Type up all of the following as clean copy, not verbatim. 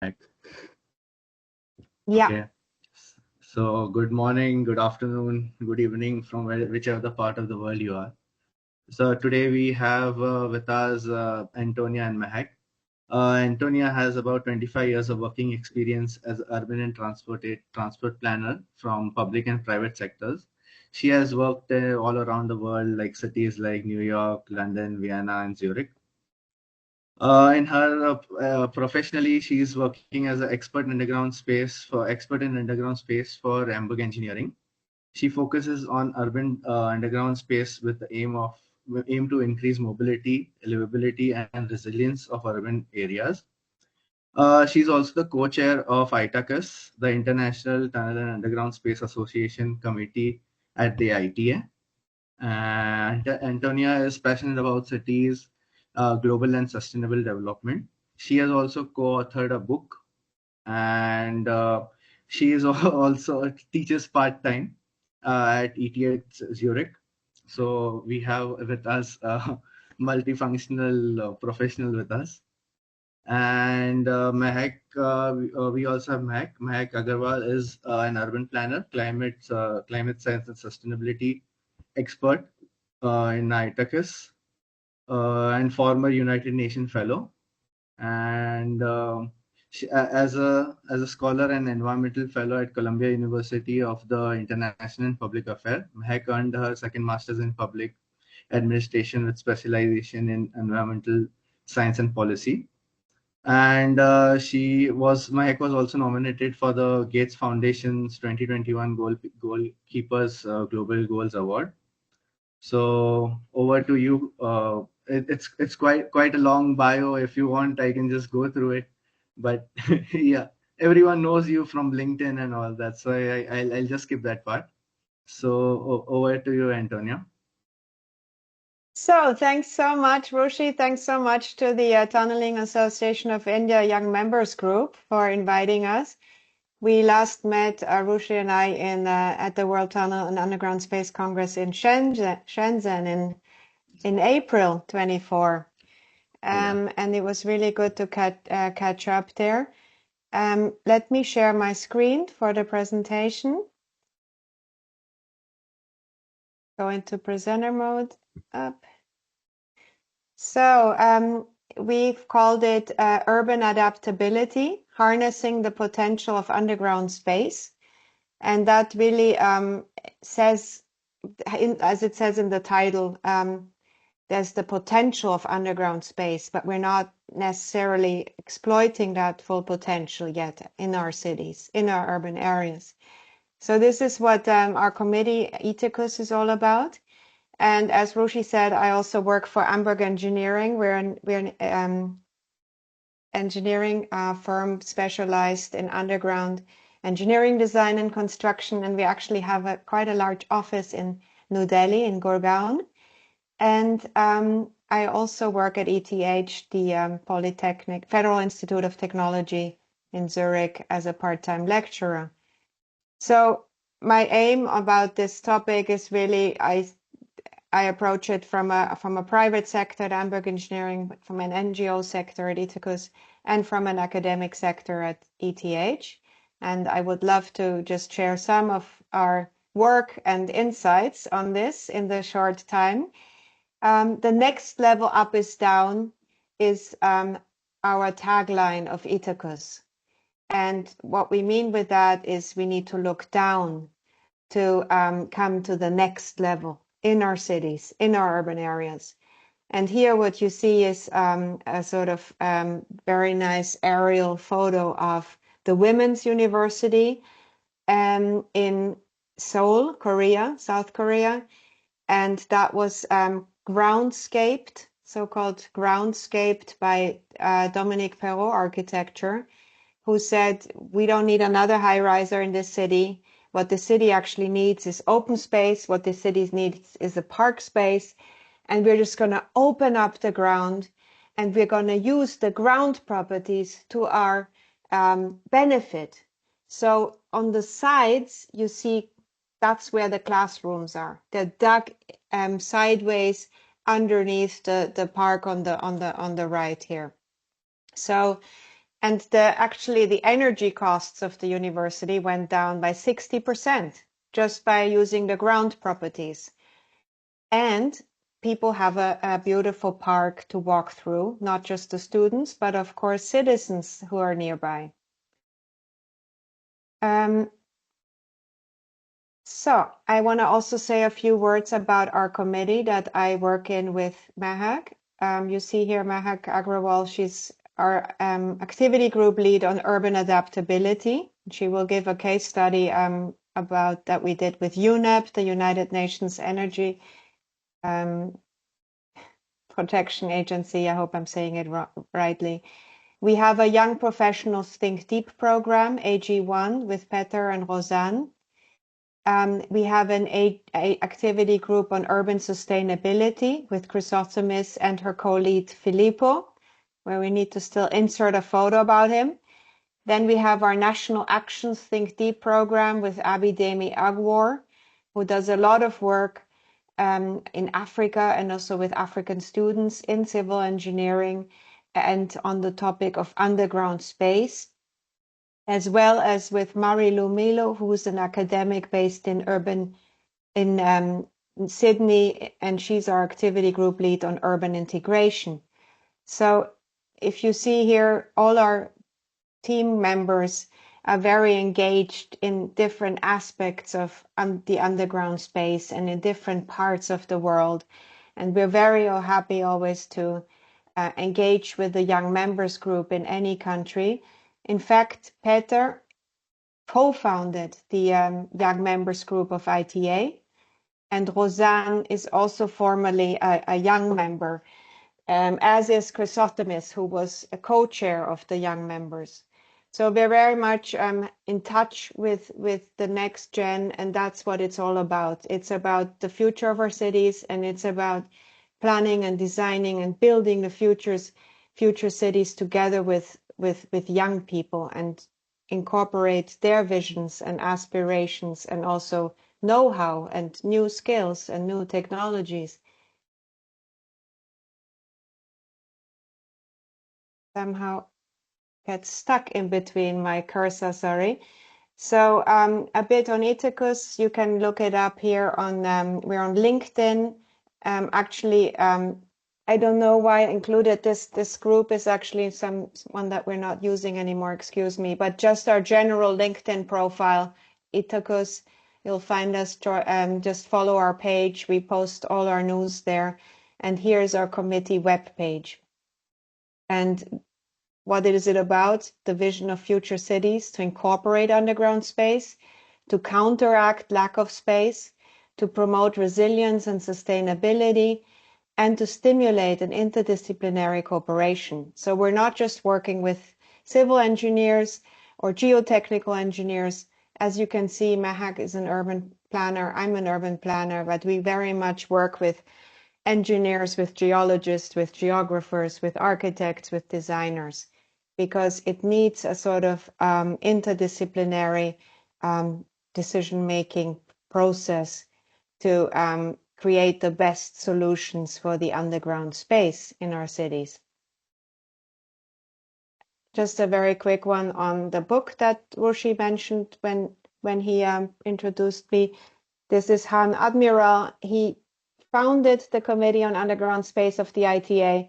Yeah. Okay. So good morning, good afternoon, good evening from whichever the part of the world you are. So today we have with us Antonia and Mahak. Antonia has about 25 years of working experience as urban and transport planner from public and private sectors. She has worked all around the world, like cities like New York, London, Vienna, and Zurich. In her professionally, she is working as an expert in underground space for Amberg Engineering. She focuses on urban underground space with the aim to increase mobility, livability, and resilience of urban areas. She's also the co-chair of ITACUS, the International Tunnel and Underground Space Association Committee at the ITA. And Antonia is passionate about cities, global and sustainable development. She has also co-authored a book, and she is also teaches part-time at ETH Zurich. So we have with us a multifunctional professional with us. And Mahak, we also have Mahak. Mahak Agrawal is an urban planner, climate science and sustainability expert in ITACUS, and former United Nations fellow. And as a scholar and environmental fellow at Columbia University of the International and Public Affairs, Mahak earned her second master's in public administration with specialization in environmental science and policy. And Mahak was also nominated for the Gates Foundation's 2021 Goalkeepers Global Goals Award. So over to you. It's quite a long bio. If you want, I can just go through it. But yeah, everyone knows you from LinkedIn and all that. So I'll just skip that part. So over to you, Antonia. So thanks so much, Rushi. Thanks so much to the Tunneling Association of India Young Members Group for inviting us. We last met, Rushi and I, at the World Tunnel and Underground Space Congress in Shenzhen in April 24. And it was really good to catch up there. Let me share my screen for the presentation. Go into presenter mode. Up. So we've called it Urban Adaptability, Harnessing the Potential of Underground Space. And that really says, as it says in the title, there's the potential of underground space, but we're not necessarily exploiting that full potential yet in our cities, in our urban areas. So this is what our committee, ITACUS, is all about. And as Rushi said, I also work for Amberg Engineering. We're an engineering firm specialized in underground engineering design and construction. And we actually have quite a large office in New Delhi, in Gurgaon. And I also work at ETH, the Polytechnic Federal Institute of Technology in Zurich, as a part-time lecturer. So my aim about this topic is really I approach it from a private sector at Amberg Engineering, but from an NGO sector at ITACUS, and from an academic sector at ETH. And I would love to just share some of our work and insights on this in the short time. The next level up is down is our tagline of ITACUS. And what we mean with that is we need to look down to come to the next level in our cities, in our urban areas. And here what you see is a sort of very nice aerial photo of the Women's University in Seoul, Korea, South Korea. And that was groundscaped, so-called groundscaped by Dominique Perrault Architecture, who said, we don't need another high-riser in this city. What the city actually needs is open space. What the city needs is a park space. And we're just going to open up the ground, and we're going to use the ground properties to our benefit. So on the sides, you see that's where the classrooms are. They're dug sideways underneath the park on the right here. So And actually the energy costs of the university went down by 60% just by using the ground properties. And people have a beautiful park to walk through, not just the students, but of course citizens who are nearby. So I want to also say a few words about our committee that I work in with Mahak. You see here Mahak Agrawal, she's our activity group lead on urban adaptability. She will give a case study about that we did with UNEP, the United Nations Energy Protection Agency. I hope I'm saying it rightly. We have a Young Professionals Think Deep program, AG1, with Peter and Rosanne. We have an activity group on urban sustainability with Chrysothemis and her co-lead Filippo, where we need to still insert a photo about him. Then we have our National Actions Think Deep program with Abidemi Agwar, who does a lot of work in Africa and also with African students in civil engineering and on the topic of underground space, as well as with Marilu Milo, who's an academic based in Sydney, and she's our activity group lead on urban integration. So if you see here, all our team members are very engaged in different aspects of the underground space and in different parts of the world. And we're very happy always to engage with the young members group in any country. In fact, Peter co-founded the young members group of ITA, and Rosanne is also formerly a young member, as is Chrysothemis, who was a co-chair of the young members. So we're very much in touch with the next gen, and that's what it's all about. It's about the future of our cities, and it's about planning and designing and building the future cities together with young people and incorporate their visions and aspirations and also know-how and new skills and new technologies. Somehow get stuck in between my cursor, sorry. So a bit on ITACUS, you can look it up here on, we're on LinkedIn. Actually, I don't know why I included this group is actually one that we're not using anymore, excuse me, but just our general LinkedIn profile, ITACUS, you'll find us, just follow our page. We post all our news there. And here's our committee webpage. And what is it about? The vision of future cities to incorporate underground space, to counteract lack of space, to promote resilience and sustainability, and to stimulate an interdisciplinary cooperation. So we're not just working with civil engineers or geotechnical engineers. As you can see, Mahak is an urban planner, I'm an urban planner, but we very much work with engineers, with geologists, with geographers, with architects, with designers, because it needs a sort of interdisciplinary decision-making process to create the best solutions for the underground space in our cities. Just a very quick one on the book that Rushi mentioned when he introduced me. This is Han Admiral. He founded the Committee on Underground Space of the ITA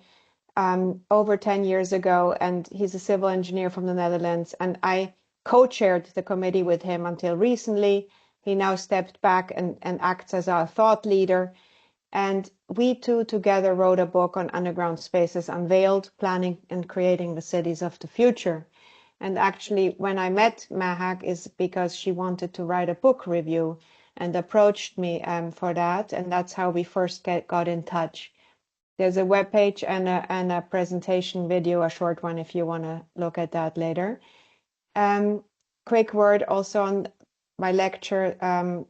over 10 years ago, and he's a civil engineer from the Netherlands, and I co-chaired the committee with him until recently. He now stepped back and acts as our thought leader, and we two together wrote a book on underground spaces, Unveiled, Planning and Creating the Cities of the Future. And actually, when I met Mahak is because she wanted to write a book review and approached me for that, and that's how we first got in touch. There's a webpage and a presentation video, a short one, if you want to look at that later. Quick word also on my lecture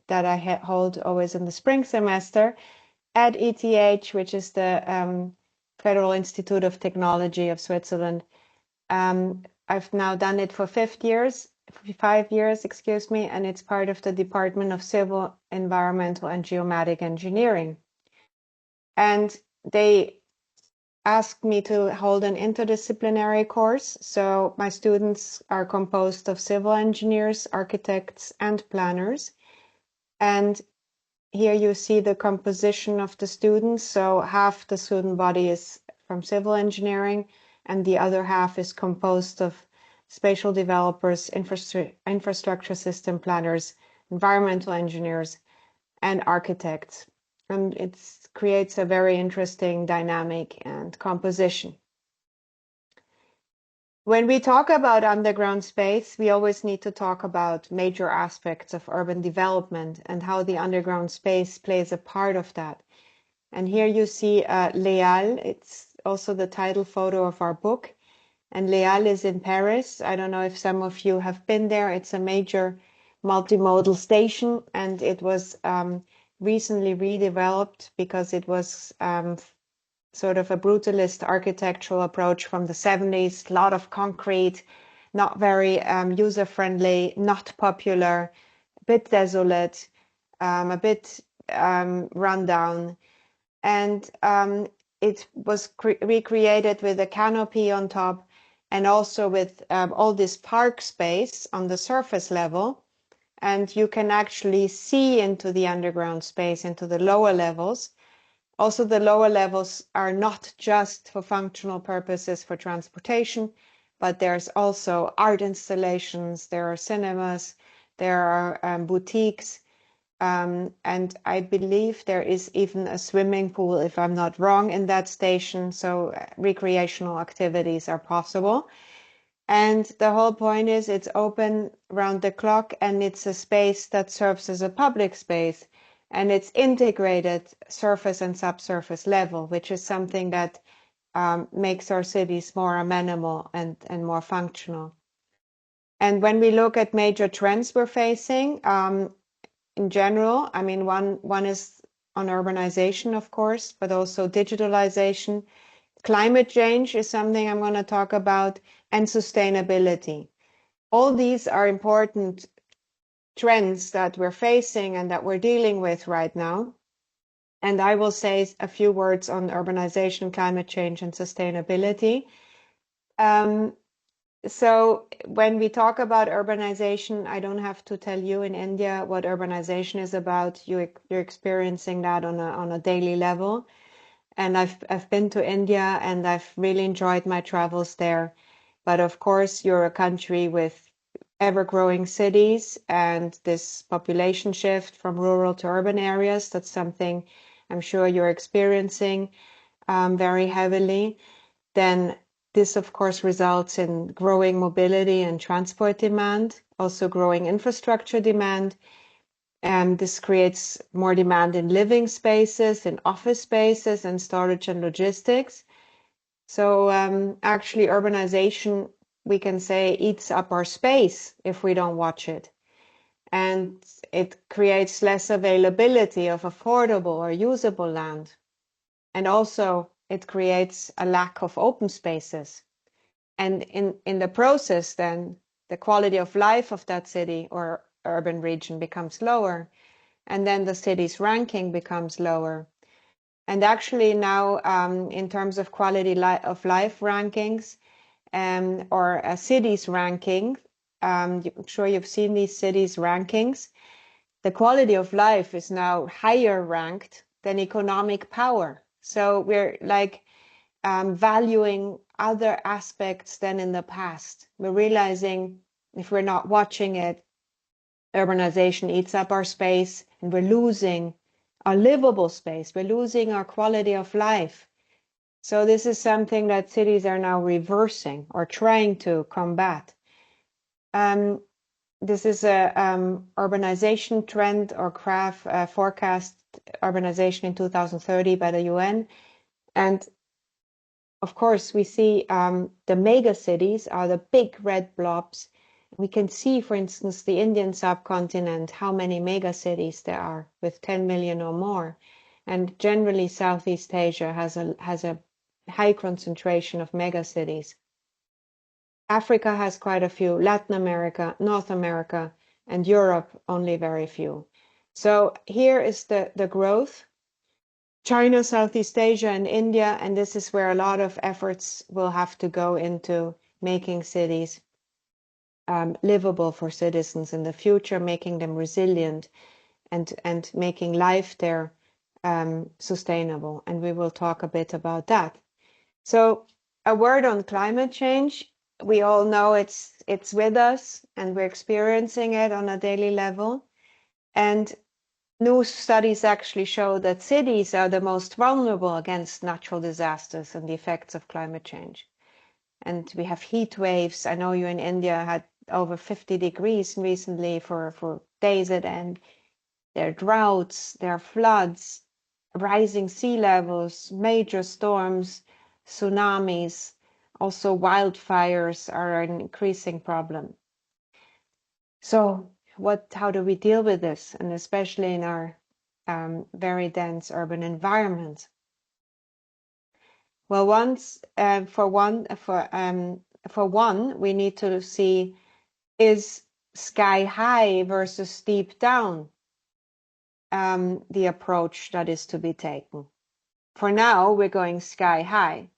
that I hold always in the spring semester at ETH, which is the Federal Institute of Technology of Switzerland. I've now done it for 5 years, excuse me, and it's part of the Department of Civil, Environmental and Geomatic Engineering. And they asked me to hold an interdisciplinary course. So my students are composed of civil engineers, architects, and planners. And here you see the composition of the students. So half the student body is from civil engineering, and the other half is composed of spatial developers, infrastructure system planners, environmental engineers, and architects. And it creates a very interesting dynamic and composition. When we talk about underground space, we always need to talk about major aspects of urban development and how the underground space plays a part of that. And here you see Leal. It's also the title photo of our book. And Leal is in Paris. I don't know if some of you have been there. It's a major multimodal station, and it was recently redeveloped because it was sort of a brutalist architectural approach from the 70s, a lot of concrete, not very user-friendly, not popular, a bit desolate, a bit run down. And it was recreated with a canopy on top and also with all this park space on the surface level. And you can actually see into the underground space, into the lower levels. Also, the lower levels are not just for functional purposes for transportation, but there's also art installations, there are cinemas, there are boutiques, and I believe there is even a swimming pool, if I'm not wrong, in that station. So recreational activities are possible. And the whole point is it's open round the clock, and it's a space that serves as a public space, and it's integrated surface and subsurface level, which is something that makes our cities more amenable and more functional. And when we look at major trends we're facing, in general, I mean, one is on urbanization, of course, but also digitalization. Climate change is something I'm going to talk about, and sustainability. All these are important trends that we're facing and that we're dealing with right now. And I will say a few words on urbanization, climate change, and sustainability. So when we talk about urbanization, I don't have to tell you in India what urbanization is about. You're experiencing that on a daily level. And I've been to India and I've really enjoyed my travels there. But of course, you're a country with ever-growing cities and this population shift from rural to urban areas. That's something I'm sure you're experiencing very heavily. Then this, of course, results in growing mobility and transport demand, also growing infrastructure demand. And this creates more demand in living spaces, in office spaces, and storage and logistics. So actually, urbanization, we can say, eats up our space if we don't watch it. And it creates less availability of affordable or usable land. And also, it creates a lack of open spaces. And in the process, then, the quality of life of that city or urban region becomes lower. And then the city's ranking becomes lower. And actually now, in terms of quality of life rankings, or a city's ranking, I'm sure you've seen these cities' rankings. The quality of life is now higher ranked than economic power. So we're like valuing other aspects than in the past. We're realizing if we're not watching it, urbanization eats up our space and we're losing our livable space. We're losing our quality of life. So this is something that cities are now reversing or trying to combat. This is a urbanization trend or graph forecast urbanization in 2030 by the UN. And of course, we see the mega cities are the big red blobs. We can see, for instance, the Indian subcontinent, how many mega cities there are with 10 million or more. And generally, Southeast Asia has a high concentration of mega cities. Africa has quite a few, Latin America, North America, and Europe only very few. So here is the growth. China, Southeast Asia, and India, and this is where a lot of efforts will have to go into making cities livable for citizens in the future, making them resilient, and making life there sustainable. And we will talk a bit about that. So a word on climate change. We all know it's with us and we're experiencing it on a daily level. And new studies actually show that cities are the most vulnerable against natural disasters and the effects of climate change. And we have heat waves. I know you in India had over 50 degrees recently for days at end. There are droughts, there are floods, rising sea levels, major storms, tsunamis. Also, wildfires are an increasing problem. So, how do we deal with this? And especially in our very dense urban environment. Well, for one, we need to see, is sky high versus steep down the approach that is to be taken. For now, we're going sky high.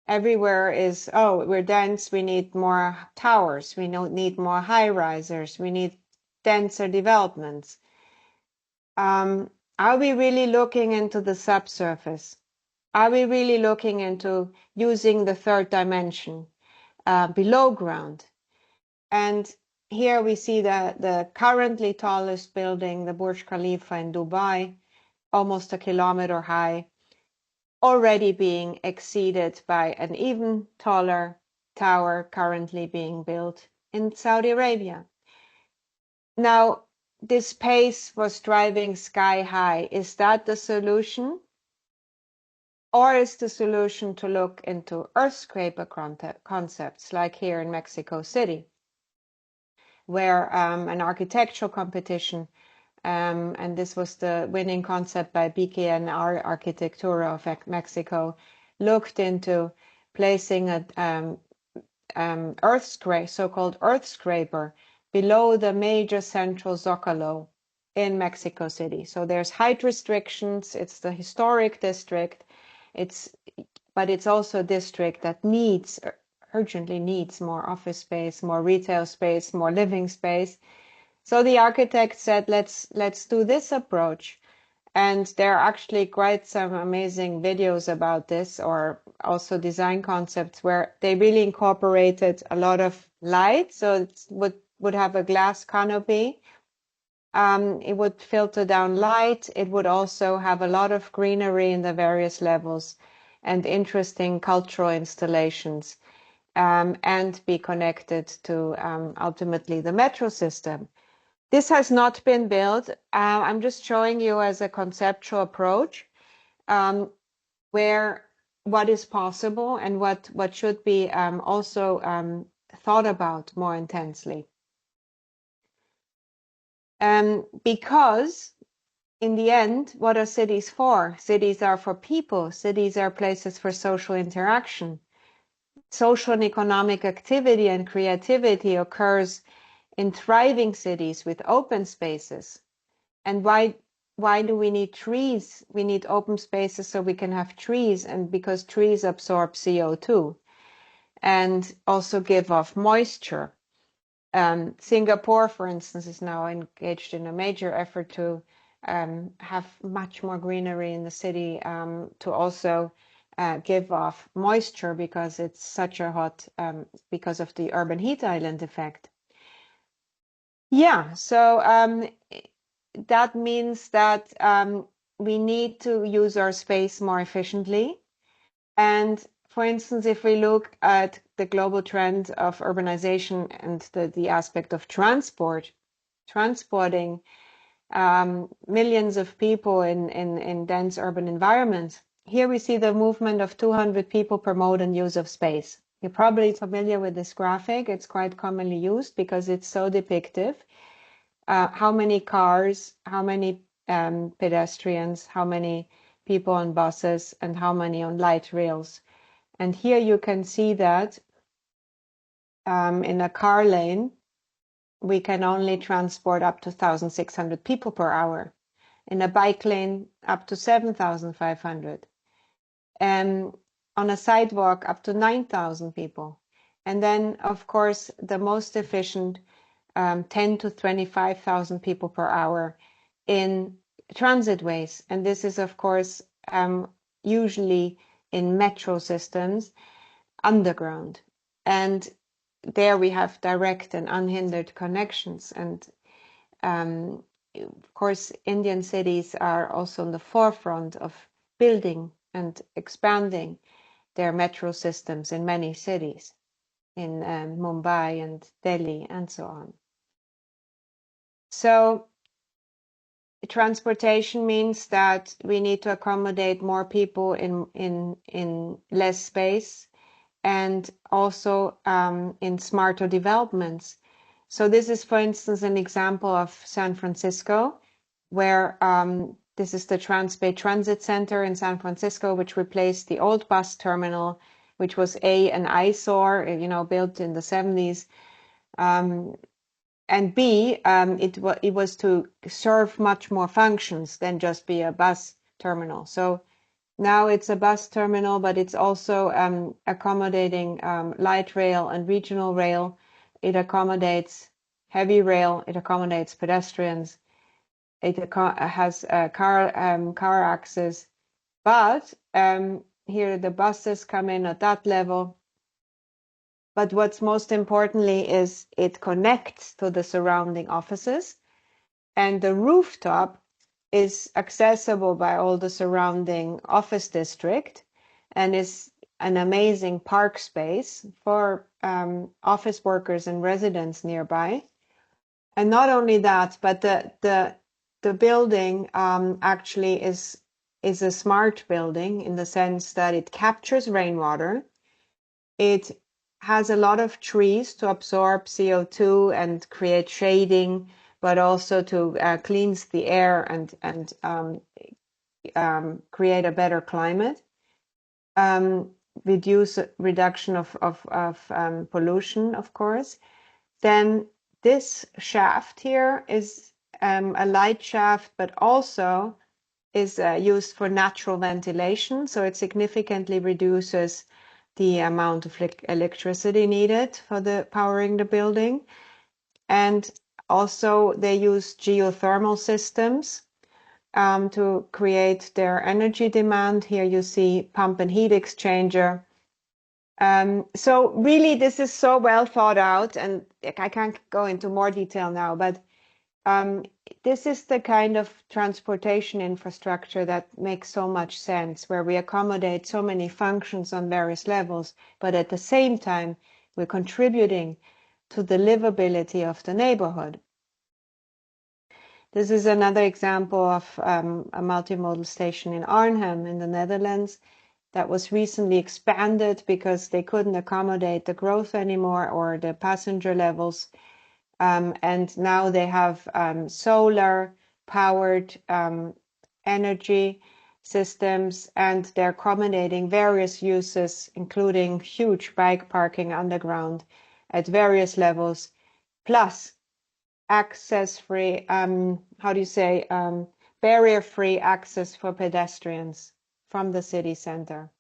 Everywhere is, oh, we're dense, we need more towers, we need more high risers, we need denser developments. Are we really looking into the subsurface? Are we really looking into using the third dimension below ground? And here we see the currently tallest building, the Burj Khalifa in Dubai, almost a kilometer high, already being exceeded by an even taller tower currently being built in Saudi Arabia. Now, this pace was driving sky high. Is that the solution? Or is the solution to look into earth scraper concepts like here in Mexico City, where an architectural competition, and this was the winning concept by BKNR Arquitectura of Mexico, looked into placing a so-called earth scraper below the major central Zocalo in Mexico City. So there's height restrictions. It's the historic district. But it's also a district that urgently needs more office space, more retail space, more living space. So the architect said, let's do this approach. And there are actually quite some amazing videos about this, or also design concepts where they really incorporated a lot of light. So it would have a glass canopy. It would filter down light. It would also have a lot of greenery in the various levels and interesting cultural installations, and be connected to ultimately the metro system. This has not been built. I'm just showing you as a conceptual approach where what is possible and what should be also thought about more intensely. Because in the end, what are cities for? Cities are for people. Cities are places for social interaction. Social and economic activity and creativity occurs in thriving cities with open spaces. And why do we need trees? We need open spaces so we can have trees, and because trees absorb CO2 and also give off moisture. Singapore, for instance, is now engaged in a major effort to have much more greenery in the city, to also give off moisture because it's such a hot, because of the urban heat island effect. Yeah, so that means that we need to use our space more efficiently. And for instance, if we look at the global trend of urbanization and the aspect of transporting millions of people in dense urban environments, here we see the movement of 200 people per mode and use of space. You're probably familiar with this graphic. It's quite commonly used because it's so depictive. How many cars, how many pedestrians, how many people on buses, and how many on light rails. And here you can see that in a car lane, we can only transport up to 1,600 people per hour. in a bike lane up to 7,500, and on a sidewalk up to 9,000 people. And then, of course, the most efficient 10 to 25,000 people per hour in transit ways. And this is, of course, usually in metro systems underground. And there we have direct and unhindered connections. And of course, Indian cities are also on the forefront of building and expanding their metro systems in many cities, in Mumbai and Delhi and so on. So transportation means that we need to accommodate more people in less space, and also in smarter developments. So this is, for instance, an example of San Francisco, where this is the Transbay Transit Center in San Francisco, which replaced the old bus terminal, which was an eyesore, built in the 70s. And B, it was to serve much more functions than just be a bus terminal. So now it's a bus terminal, but it's also accommodating light rail and regional rail. It accommodates heavy rail. It accommodates pedestrians. It has car access. But here the buses come in at that level. But what's most importantly is it connects to the surrounding offices, and the rooftop is accessible by all the surrounding office district and is an amazing park space for office workers and residents nearby. And not only that, but the building actually is a smart building in the sense that it captures rainwater. It has a lot of trees to absorb CO2 and create shading, but also to cleanse the air and create a better climate, reduction of pollution, of course. Then this shaft here is a light shaft, but also is used for natural ventilation, so it significantly reduces the amount of electricity needed for the powering the building. And also they use geothermal systems to create their energy demand. Here you see pump and heat exchanger. So really this is so well thought out, and I can't go into more detail now, but this is the kind of transportation infrastructure that makes so much sense, where we accommodate so many functions on various levels, but at the same time, we're contributing to the livability of the neighborhood. This is another example of a multimodal station in Arnhem in the Netherlands that was recently expanded because they couldn't accommodate the growth anymore or the passenger levels. And now they have solar powered energy systems, and they're accommodating various uses, including huge bike parking underground at various levels, plus access-free, barrier-free access for pedestrians from the city center.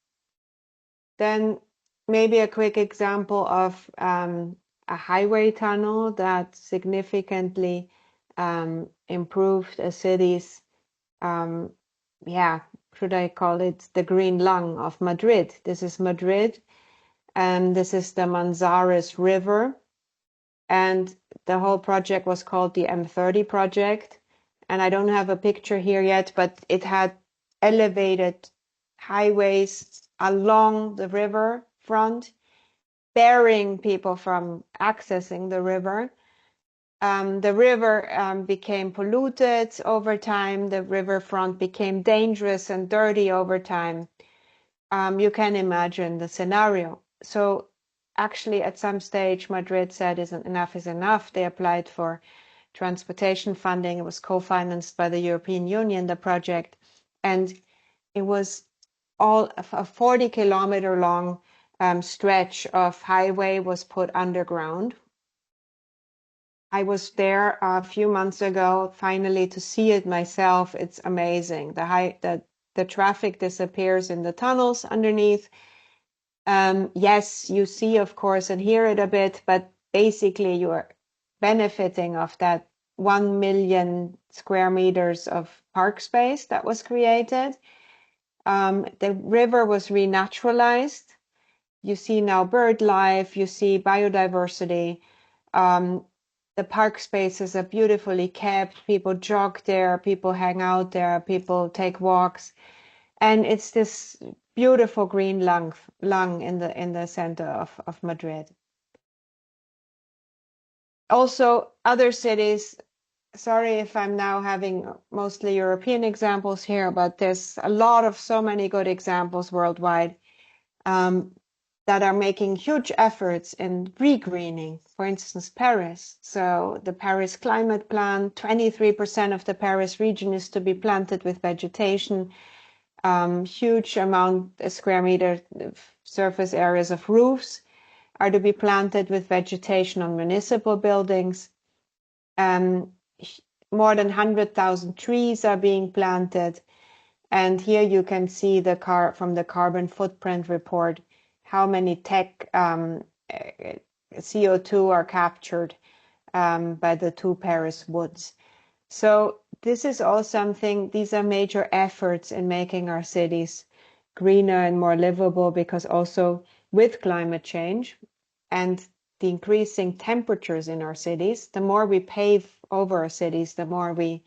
Then maybe a quick example of a highway tunnel that significantly improved a city's, should I call it the green lung of Madrid? This is Madrid, and this is the Manzanares River. And the whole project was called the M30 project. And I don't have a picture here yet, but it had elevated highways along the river front, barring people from accessing the river. The river became polluted over time. The riverfront became dangerous and dirty over time. You can imagine the scenario. So actually, at some stage, Madrid said enough is enough. They applied for transportation funding. It was co-financed by the European Union, the project. And it was all a 40-kilometer long stretch of highway was put underground. I was there a few months ago, finally to see it myself. It's amazing. The traffic disappears in the tunnels underneath. Yes, you see, of course, and hear it a bit, but basically you are benefiting of that 1 million square meters of park space that was created. The river was renaturalized. You see now bird life, you see biodiversity. The park spaces are beautifully kept. People jog there, people hang out there, people take walks. And it's this beautiful green lung in the center of Madrid. Also, other cities, sorry if I'm now having mostly European examples here, but there's a lot of so many good examples worldwide that are making huge efforts in re-greening. For instance, Paris. So the Paris Climate Plan, 23% of the Paris region is to be planted with vegetation. Huge amount of square meter surface areas of roofs are to be planted with vegetation on municipal buildings. More than 100,000 trees are being planted. And here you can see from the carbon footprint report how many CO2 are captured by the two Paris woods. So this is all something, these are major efforts in making our cities greener and more livable, because also with climate change and the increasing temperatures in our cities, the more we pave over our cities, the more we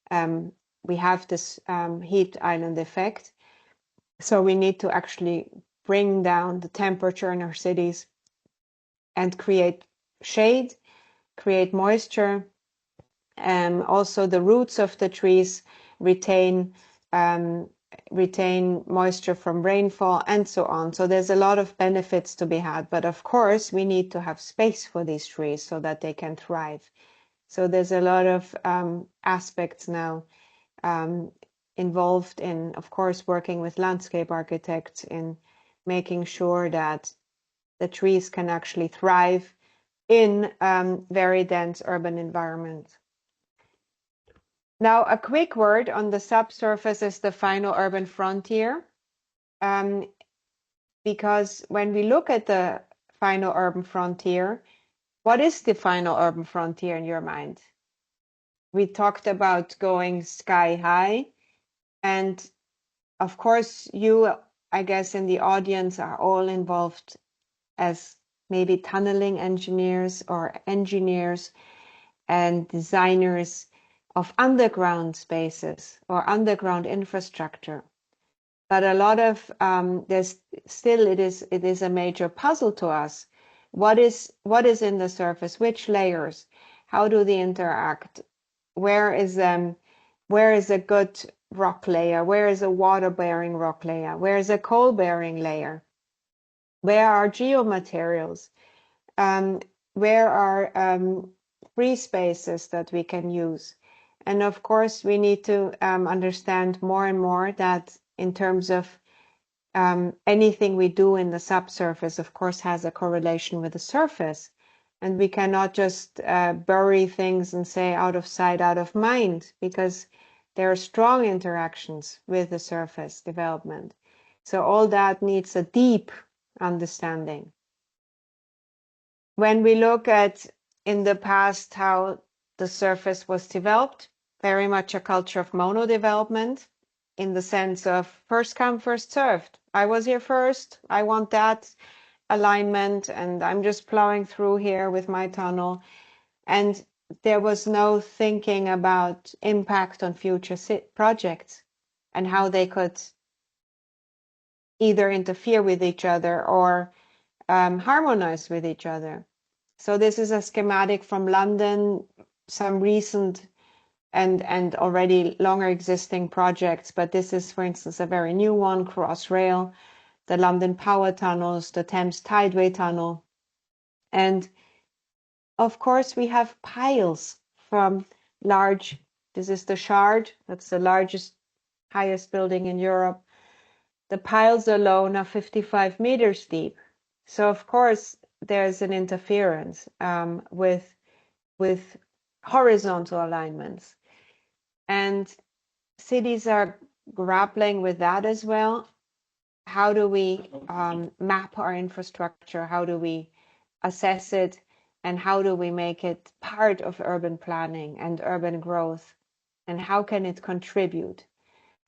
have this heat island effect. So we need to actually bring down the temperature in our cities and create shade, create moisture. Also, the roots of the trees retain moisture from rainfall and so on. So there's a lot of benefits to be had. But of course, we need to have space for these trees so that they can thrive. So there's a lot of aspects now involved in, of course, working with landscape architects in making sure that the trees can actually thrive in very dense urban environments. Now, a quick word on the subsurface as the final urban frontier, because when we look at the final urban frontier, what is the final urban frontier in your mind? We talked about going sky high, and of course, you, I guess, in the audience are all involved as maybe tunneling engineers or engineers and designers of underground spaces or underground infrastructure. But a lot of there's still it is a major puzzle to us. What is in the surface? Which layers? How do they interact? Where is a good rock layer? Where is a water-bearing rock layer? Where is a coal-bearing layer? Where are geomaterials? Where are free spaces that we can use? And of course, we need to understand more and more that in terms of anything we do in the subsurface, of course, has a correlation with the surface. And we cannot just bury things and say out of sight, out of mind, because there are strong interactions with the surface development. So all that needs a deep understanding. When we look at in the past how the surface was developed, very much a culture of mono-development in the sense of first come, first served. I was here first, I want that alignment, and I'm just plowing through here with my tunnel. And there was no thinking about impact on future projects and how they could either interfere with each other or harmonize with each other. So this is a schematic from London, some recent and already longer existing projects, but this is, for instance, a very new one, Crossrail, the London Power Tunnels, the Thames Tideway Tunnel. And of course, we have piles from this is the Shard, that's the largest, highest building in Europe. The piles alone are 55 meters deep. So of course, there's an interference with with horizontal alignments. And cities are grappling with that as well. How do we map our infrastructure? How do we assess it? And how do we make it part of urban planning and urban growth? And how can it contribute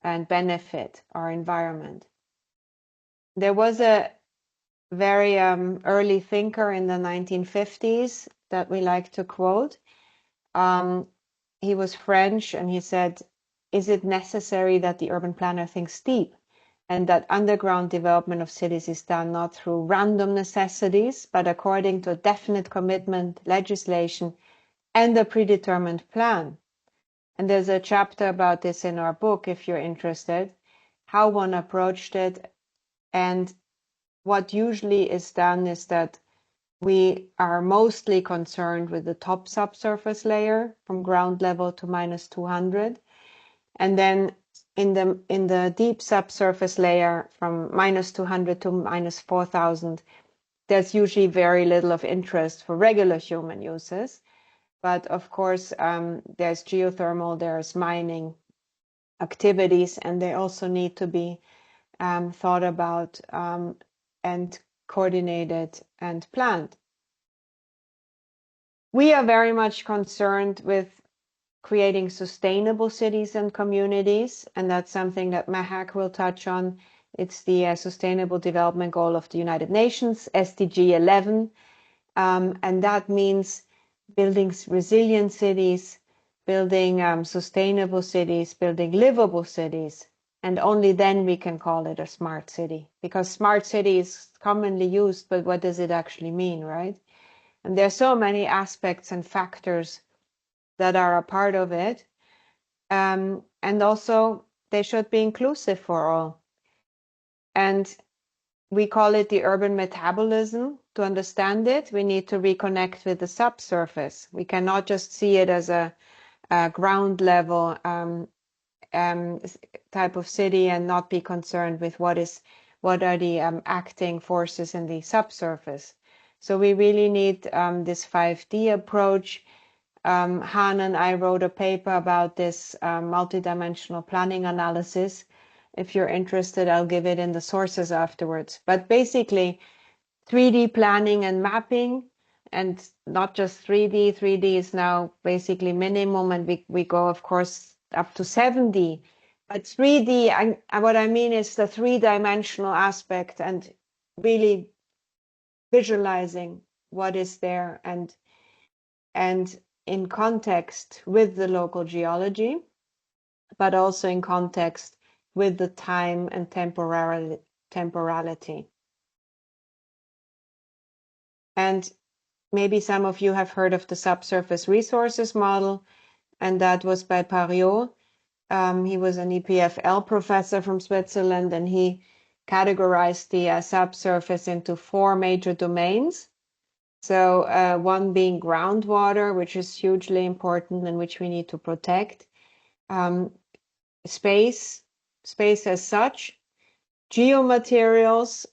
and benefit our environment? There was a very early thinker in the 1950s that we like to quote. He was French, and he said, "Is it necessary that the urban planner thinks deep, and that underground development of cities is done not through random necessities, but according to a definite commitment, legislation, and a predetermined plan?" And there's a chapter about this in our book, if you're interested, how one approached it. And what usually is done is that we are mostly concerned with the top subsurface layer from ground level to minus 200. And then in the deep subsurface layer from minus 200 to minus 4,000, there's usually very little of interest for regular human uses. But of course, there's geothermal, there's mining activities, and they also need to be thought about and coordinated and planned. We are very much concerned with creating sustainable cities and communities, and that's something that Mahak will touch on. It's the Sustainable Development Goal of the United Nations, SDG 11, and that means building resilient cities, building sustainable cities, building livable cities, and only then we can call it a smart city, because smart city is commonly used, but what does it actually mean, right? And there are so many aspects and factors that are a part of it. And also they should be inclusive for all. And we call it the urban metabolism. To understand it, we need to reconnect with the subsurface. We cannot just see it as a ground level type of city and not be concerned with what are the acting forces in the subsurface. So we really need this 5D approach. Han and I wrote a paper about this multidimensional planning analysis. If you're interested, I'll give it in the sources afterwards. But basically, 3D planning and mapping, and not just 3D. 3D is now basically minimum, and we go, of course, up to 7D. But 3D, what I mean is the three-dimensional aspect and really visualizing what is there and in context with the local geology, but also in context with the time and temporality. And maybe some of you have heard of the subsurface resources model, and that was by Pariot. He was an EPFL professor from Switzerland, and he categorized the subsurface into 4 major domains. So one being groundwater, which is hugely important and which we need to protect. Space as such, geomaterials,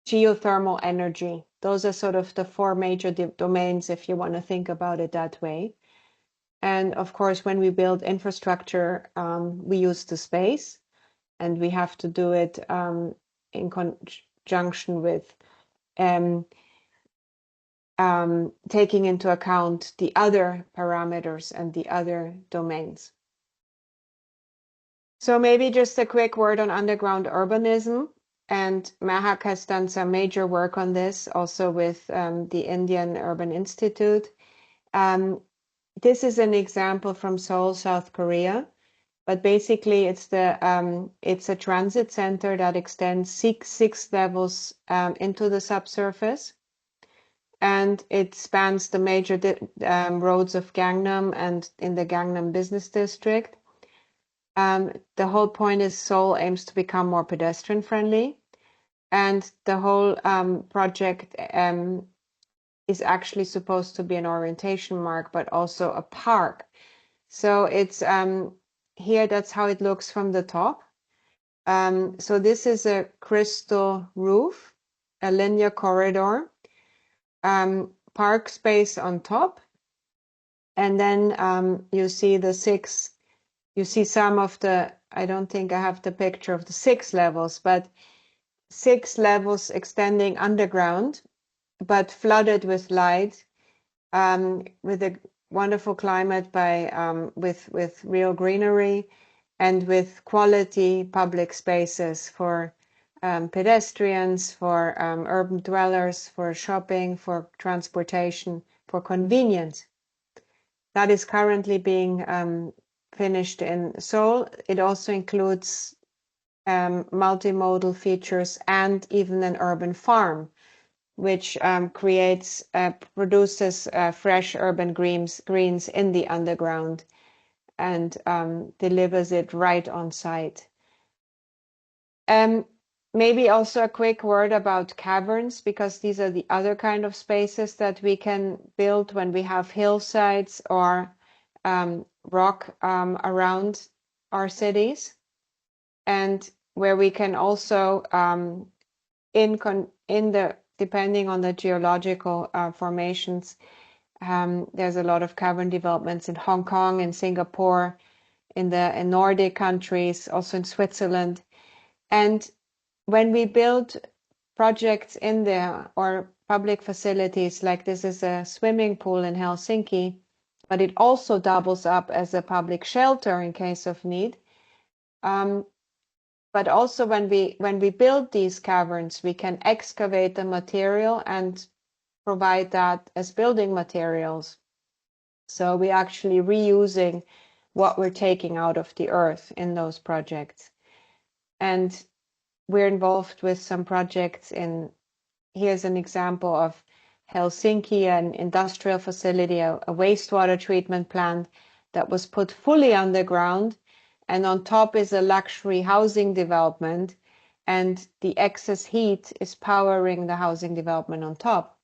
geothermal energy. Those are sort of the 4 major domains if you want to think about it that way. And of course, when we build infrastructure, we use the space, and we have to do it in conjunction with taking into account the other parameters and the other domains. So maybe just a quick word on underground urbanism. And Mahak has done some major work on this, also with the Indian Urban Institute. This is an example from Seoul, South Korea. But basically, it's a transit center that extends six levels into the subsurface. And it spans the major roads of Gangnam and in the Gangnam Business District. The whole point is Seoul aims to become more pedestrian friendly. And the whole project is actually supposed to be an orientation mark, but also a park. So it's here, that's how it looks from the top. So this is a crystal roof, a linear corridor, park space on top, And then you see some of the, I don't think I have the picture of the 6 levels, but 6 levels extending underground, but flooded with light, with a wonderful climate with real greenery and with quality public spaces for pedestrians, for urban dwellers, for shopping, for transportation, for convenience. That is currently being finished in Seoul. It also includes multimodal features and even an urban farm, which produces fresh urban greens in the underground and delivers it right on site. Maybe also a quick word about caverns, because these are the other kind of spaces that we can build when we have hillsides or rock around our cities, and where we can also depending on the geological formations, there's a lot of cavern developments in Hong Kong, in Singapore, in Nordic countries, also in Switzerland. And when we build projects in there or public facilities, like this is a swimming pool in Helsinki, but it also doubles up as a public shelter in case of need. But also when we build these caverns, we can excavate the material and provide that as building materials. So we're actually reusing what we're taking out of the earth in those projects. And we're involved with some projects here's an example of Helsinki, an industrial facility, a wastewater treatment plant that was put fully underground. And on top is a luxury housing development, and the excess heat is powering the housing development on top.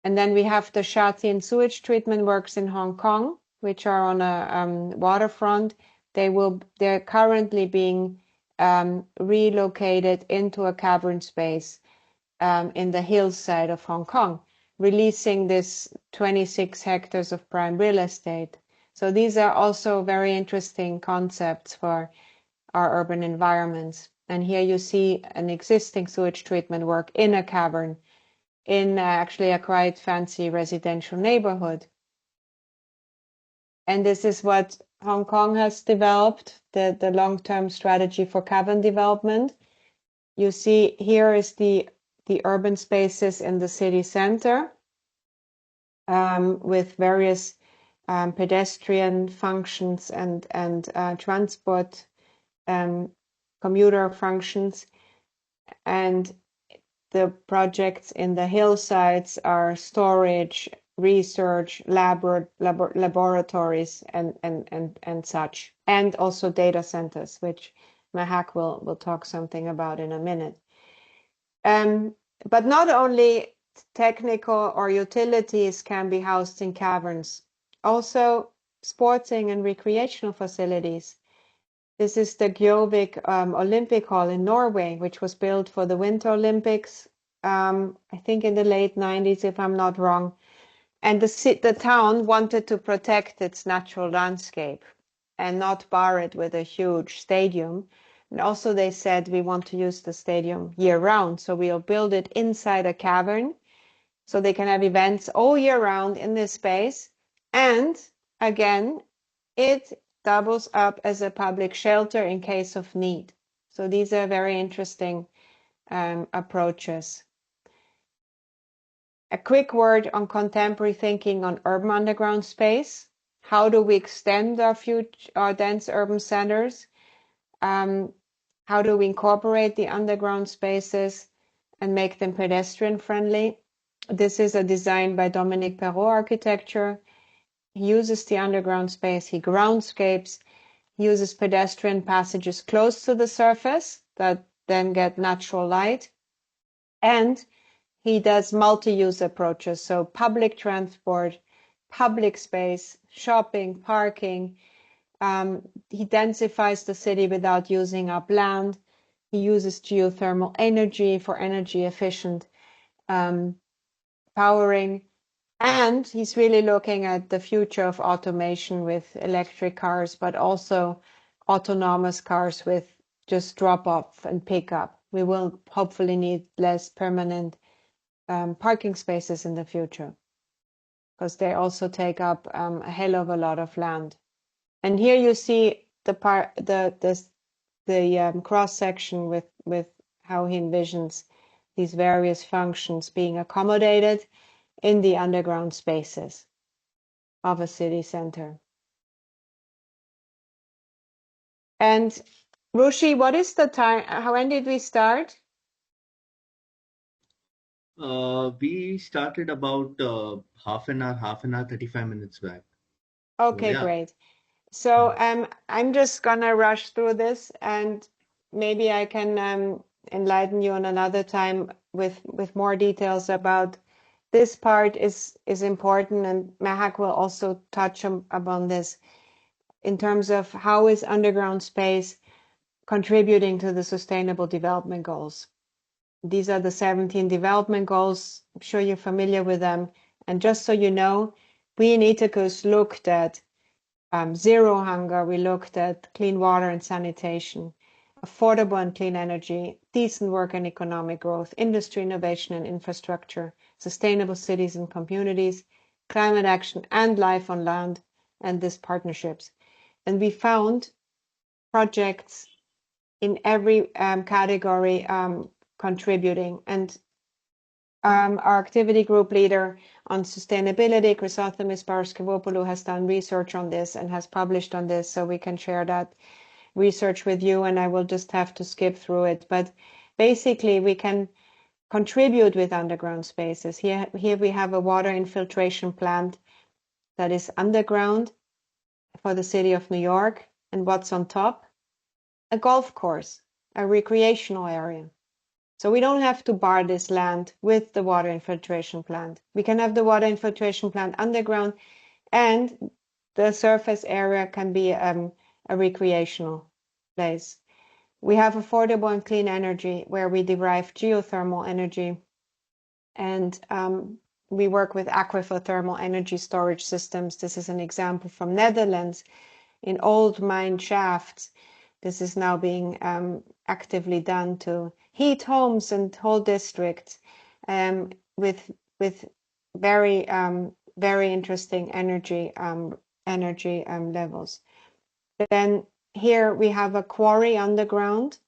And then we have the Sha Tin sewage treatment works in Hong Kong, which are on a waterfront. They're currently being relocated into a cavern space in the hillside of Hong Kong, releasing this 26 hectares of prime real estate. So these are also very interesting concepts for our urban environments. And here you see an existing sewage treatment work in a cavern in actually a quite fancy residential neighborhood. And this is what Hong Kong has developed, the long-term strategy for cavern development. You see here is the urban spaces in the city center with various pedestrian functions and transport commuter functions. And the projects in the hillsides are storage, research, laboratories, and such, and also data centers, which Mahak will talk something about in a minute. But not only technical or utilities can be housed in caverns, also sporting and recreational facilities. This is the Gjøvik Olympic Hall in Norway, which was built for the Winter Olympics, I think in the late 90s, if I'm not wrong. And the town wanted to protect its natural landscape and not bar it with a huge stadium. And also they said, we want to use the stadium year round, so we'll build it inside a cavern so they can have events all year round in this space. And again, it doubles up as a public shelter in case of need. So these are very interesting approaches. A quick word on contemporary thinking on urban underground space. How do we extend our dense urban centers? How do we incorporate the underground spaces and make them pedestrian friendly? This is a design by Dominique Perrault Architecture. He uses the underground space, he groundscapes, he uses pedestrian passages close to the surface that then get natural light. And he does multi-use approaches, so public transport, public space, shopping, parking. He densifies the city without using up land. He uses geothermal energy for energy efficient powering. And he's really looking at the future of automation with electric cars, but also autonomous cars with just drop off and pick up. We will hopefully need less permanent parking spaces in the future because they also take up a hell of a lot of land. And here you see the cross section with how he envisions these various functions being accommodated in the underground spaces of a city center. And Rushi, what is the time? When did we start? We started about half an hour, 35 minutes back. Okay, Yeah. great. So I'm just gonna rush through this, and maybe I can enlighten you on another time with more details about this part is important, and Mahak will also touch upon this in terms of how is underground space contributing to the Sustainable Development Goals. These are the 17 development goals. I'm sure you're familiar with them. And just so you know, we in ITACUS looked at zero hunger, we looked at clean water and sanitation, affordable and clean energy, decent work and economic growth, industry, innovation and infrastructure, sustainable cities and communities, climate action and life on land, and these partnerships. And we found projects in every category contributing. And our activity group leader on sustainability, Chrysothemis Paraskevopoulos, has done research on this and has published on this, so we can share that research with you, and I will just have to skip through it. But basically, we can contribute with underground spaces. Here we have a water infiltration plant that is underground for the city of New York. And what's on top? A golf course, a recreational area. So we don't have to bar this land with the water infiltration plant. We can have the water infiltration plant underground, and the surface area can be a recreational place. We have affordable and clean energy where we derive geothermal energy, and we work with aquifer thermal energy storage systems. This is an example from Netherlands in old mine shafts. This is now being actively done to heat homes and whole districts with very very interesting energy levels. Then here we have a quarry underground,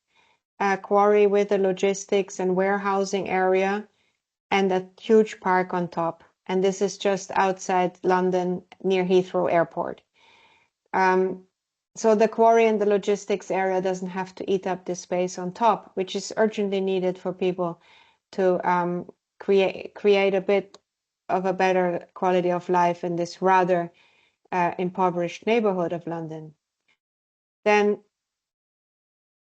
a quarry with a logistics and warehousing area, and a huge park on top. And this is just outside London near Heathrow Airport. So the quarry and the logistics area doesn't have to eat up the space on top, which is urgently needed for people to create a bit of a better quality of life in this rather impoverished neighborhood of London. Then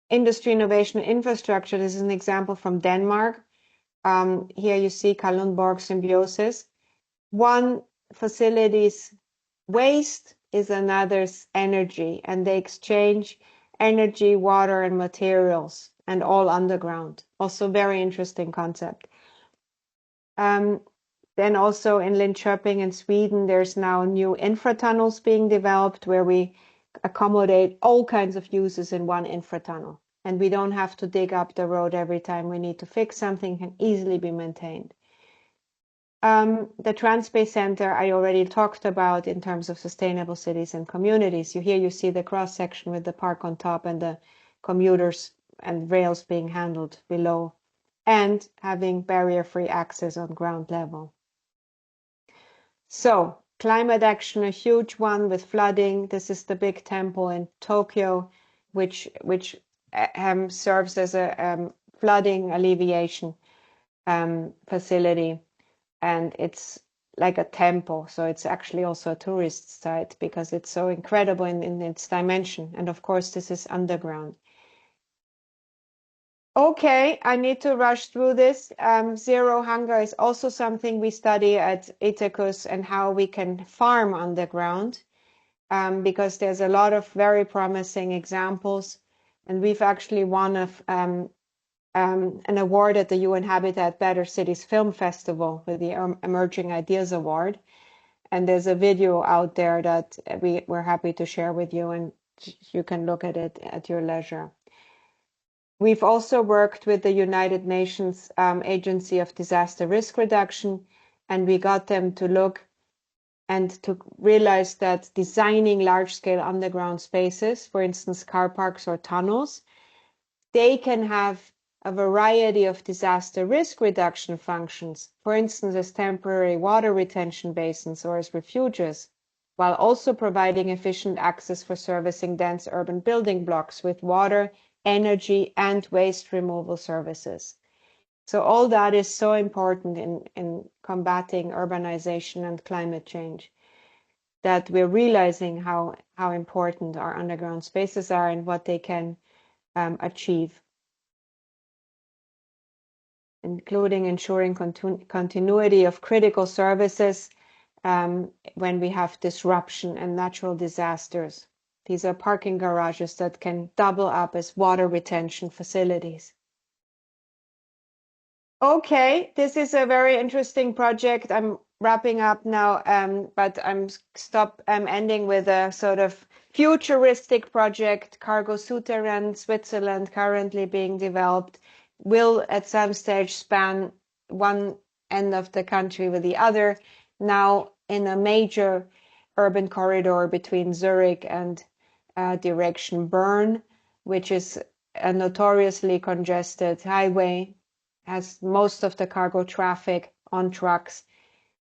industry, innovation, and infrastructure. This is an example from Denmark. Here you see Kalundborg symbiosis. One facility's waste is another's energy, and they exchange energy, water, and materials, and all underground. Also very interesting concept. Then also in Linköping in Sweden, there's now new infratunnels being developed where we accommodate all kinds of uses in one infratunnel. And we don't have to dig up the road every time we need to fix something, can easily be maintained. The Transspace Center I already talked about in terms of sustainable cities and communities. Here you see the cross section with the park on top and the commuters and rails being handled below, and having barrier-free access on ground level. So climate action, a huge one with flooding. This is the big temple in Tokyo, which serves as a flooding alleviation facility. And it's like a temple, so it's actually also a tourist site because it's so incredible in its dimension. And of course, this is underground. Okay, I need to rush through this. Zero hunger is also something we study at ITACUS, and how we can farm underground, because there's a lot of very promising examples. And we've actually one of an award at the UN Habitat Better Cities Film Festival with the Emerging Ideas Award. And there's a video out there that we're happy to share with you, and you can look at it at your leisure. We've also worked with the United Nations Agency of Disaster Risk Reduction, and we got them to look and to realize that designing large-scale underground spaces, for instance, car parks or tunnels, they can have a variety of disaster risk reduction functions, for instance, as temporary water retention basins or as refuges, while also providing efficient access for servicing dense urban building blocks with water, energy, and waste removal services. So all that is so important in combating urbanization and climate change, that we're realizing how important our underground spaces are and what they can achieve, including ensuring continuity of critical services when we have disruption and natural disasters. These are parking garages that can double up as water retention facilities. Okay, this is a very interesting project. I'm wrapping up now, but I'm ending with a sort of futuristic project. Cargo Souterrain, Switzerland, currently being developed, will at some stage span one end of the country with the other, now in a major urban corridor between Zürich and direction Bern, which is a notoriously congested highway, has most of the cargo traffic on trucks.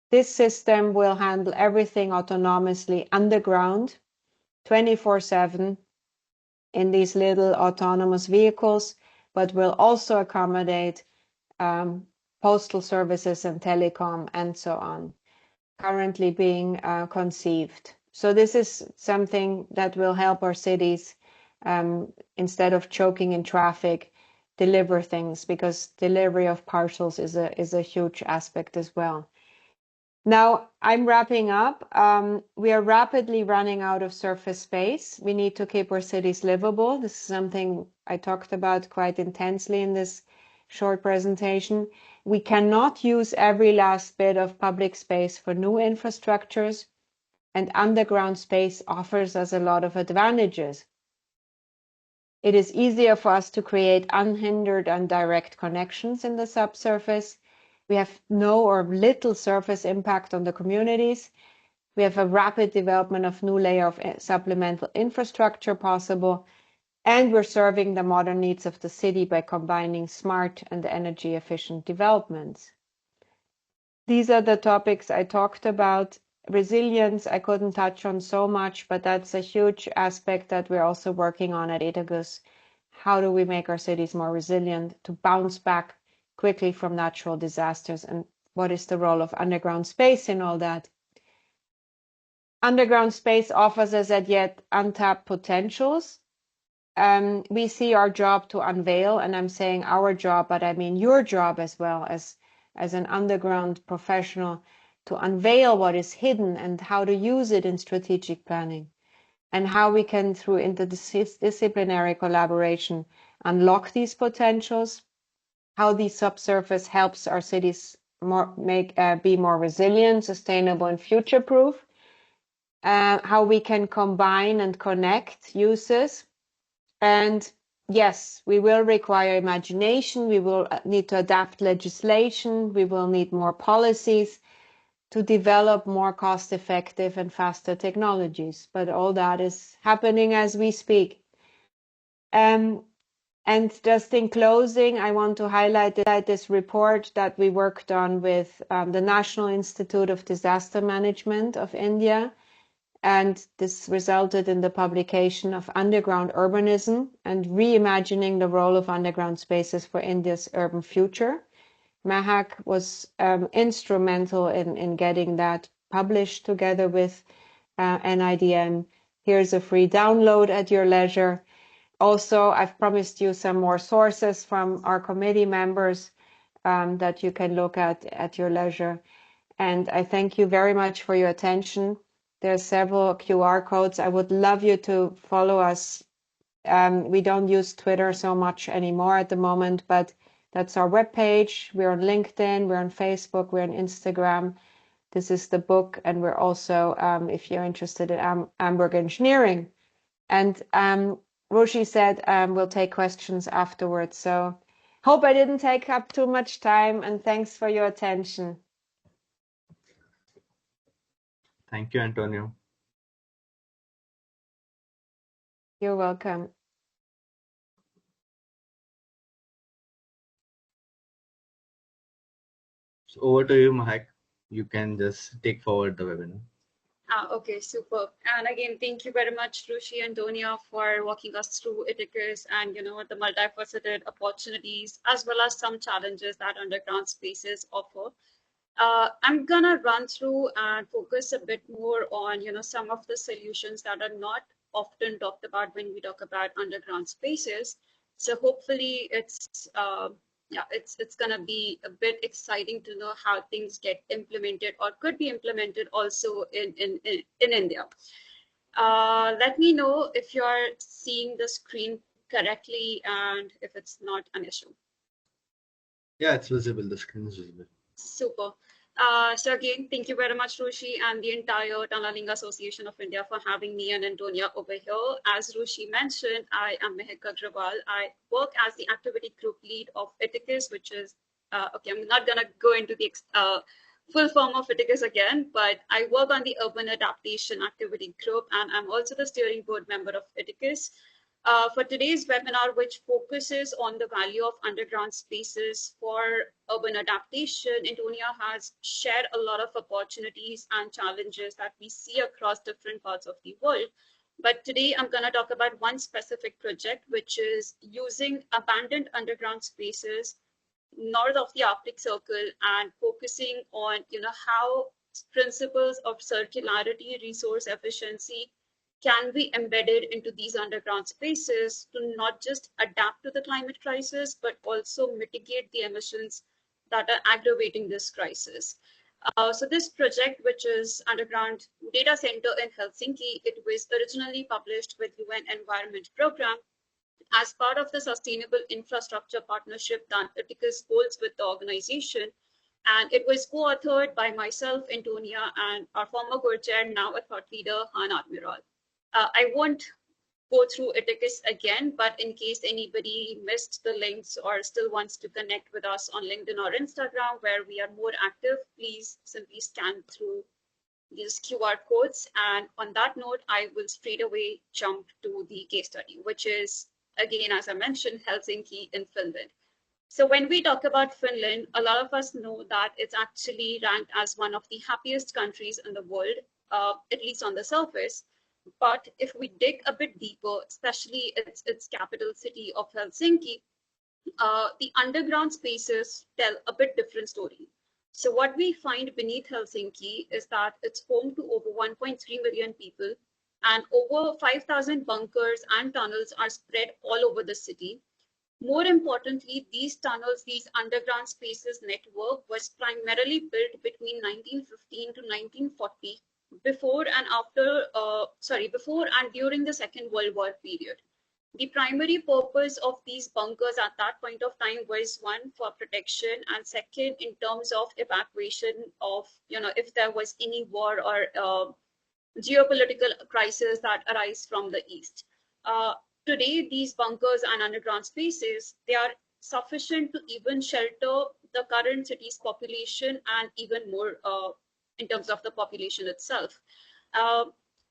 This system will handle everything autonomously underground, 24/7 in these little autonomous vehicles, but will also accommodate postal services and telecom and so on, currently being conceived. So this is something that will help our cities, instead of choking in traffic, deliver things, because delivery of parcels is a huge aspect as well. Now I'm wrapping up. We are rapidly running out of surface space. We need to keep our cities livable. This is something I talked about quite intensely in this short presentation. We cannot use every last bit of public space for new infrastructures, and underground space offers us a lot of advantages. It is easier for us to create unhindered and direct connections in the subsurface. We have no or little surface impact on the communities. We have a rapid development of new layer of supplemental infrastructure possible, and we're serving the modern needs of the city by combining smart and energy efficient developments. These are the topics I talked about. Resilience, I couldn't touch on so much, but that's a huge aspect that we're also working on at ITACUS. How do we make our cities more resilient to bounce back quickly from natural disasters, and what is the role of underground space in all that? Underground space offers us as yet untapped potentials. We see our job to unveil, and I'm saying our job, but I mean your job as well as an underground professional, to unveil what is hidden and how to use it in strategic planning, and how we can, through interdisciplinary collaboration, unlock these potentials, how the subsurface helps our cities be more resilient, sustainable, and future-proof, how we can combine and connect uses. And yes, we will require imagination, we will need to adapt legislation, we will need more policies to develop more cost-effective and faster technologies. But all that is happening as we speak. And just in closing, I want to highlight this report that we worked on with the National Institute of Disaster Management of India. And this resulted in the publication of Underground Urbanism and Reimagining the Role of Underground Spaces for India's Urban Future. Mahak was instrumental in getting that published together with NIDM. Here's a free download at your leisure. Also, I've promised you some more sources from our committee members that you can look at your leisure. And I thank you very much for your attention. There are several QR codes. I would love you to follow us We don't use Twitter so much anymore at the moment, but that's our webpage. We're on LinkedIn, we're on Facebook, we're on Instagram. This is the book, and we're also, if you're interested in Amberg engineering. And Roshi said we'll take questions afterwards. So hope I didn't take up too much time, and thanks for your attention. Thank you, Antonio. You're welcome. So over to you, Mahak. You can just take forward the webinar. Okay, super. And again, thank you very much, Rushi and Antonia, for walking us through ITACUS and the multifaceted opportunities as well as some challenges that underground spaces offer. I'm gonna run through and focus a bit more on some of the solutions that are not often talked about when we talk about underground spaces. So hopefully it's it's gonna be a bit exciting to know how things get implemented or could be implemented also in India. Let me know if you're seeing the screen correctly and if it's not an issue. Yeah, it's visible. The screen is visible. Super. So again, thank you very much, Rushi, and the entire Tunneling Association of India for having me and Antonia over here. As Rushi mentioned, I am Mahak Agrawal. I work as the activity group lead of ITACUS, which is, okay, I'm not gonna go into the full form of ITACUS again, but I work on the Urban Adaptation Activity Group, and I'm also the steering board member of ITACUS. For today's webinar, which focuses on the value of underground spaces for urban adaptation, Antonia has shared a lot of opportunities and challenges that we see across different parts of the world. But today I'm going to talk about one specific project, which is using abandoned underground spaces north of the Arctic Circle and focusing on how principles of circularity, resource efficiency, can be embedded into these underground spaces to not just adapt to the climate crisis, but also mitigate the emissions that are aggravating this crisis. So this project, which is Underground Data Center in Helsinki, it was originally published with UN Environment Program as part of the Sustainable Infrastructure Partnership that ITACUS holds with the organization. And it was co-authored by myself, Antonia, and our former co-chair, now a thought leader, Han Admiral. I won't go through ITACUS again, but in case anybody missed the links or still wants to connect with us on LinkedIn or Instagram, where we are more active, please simply scan through these QR codes. And on that note, I will straight away jump to the case study, which is, again, as I mentioned, Helsinki in Finland. So when we talk about Finland, a lot of us know that it's actually ranked as one of the happiest countries in the world, at least on the surface. But if we dig a bit deeper, especially its capital city of Helsinki, the underground spaces tell a bit different story. So what we find beneath Helsinki is that it's home to over 1.3 million people, and over 5,000 bunkers and tunnels are spread all over the city. More importantly, these tunnels, these underground spaces network was primarily built between 1915 to 1940, before and during the Second World War period. The primary purpose of these bunkers at that point of time was, one, for protection, and second, in terms of evacuation of, if there was any war or geopolitical crisis that arise from the east. Today, these bunkers and underground spaces, they are sufficient to even shelter the current city's population and even more in terms of the population itself.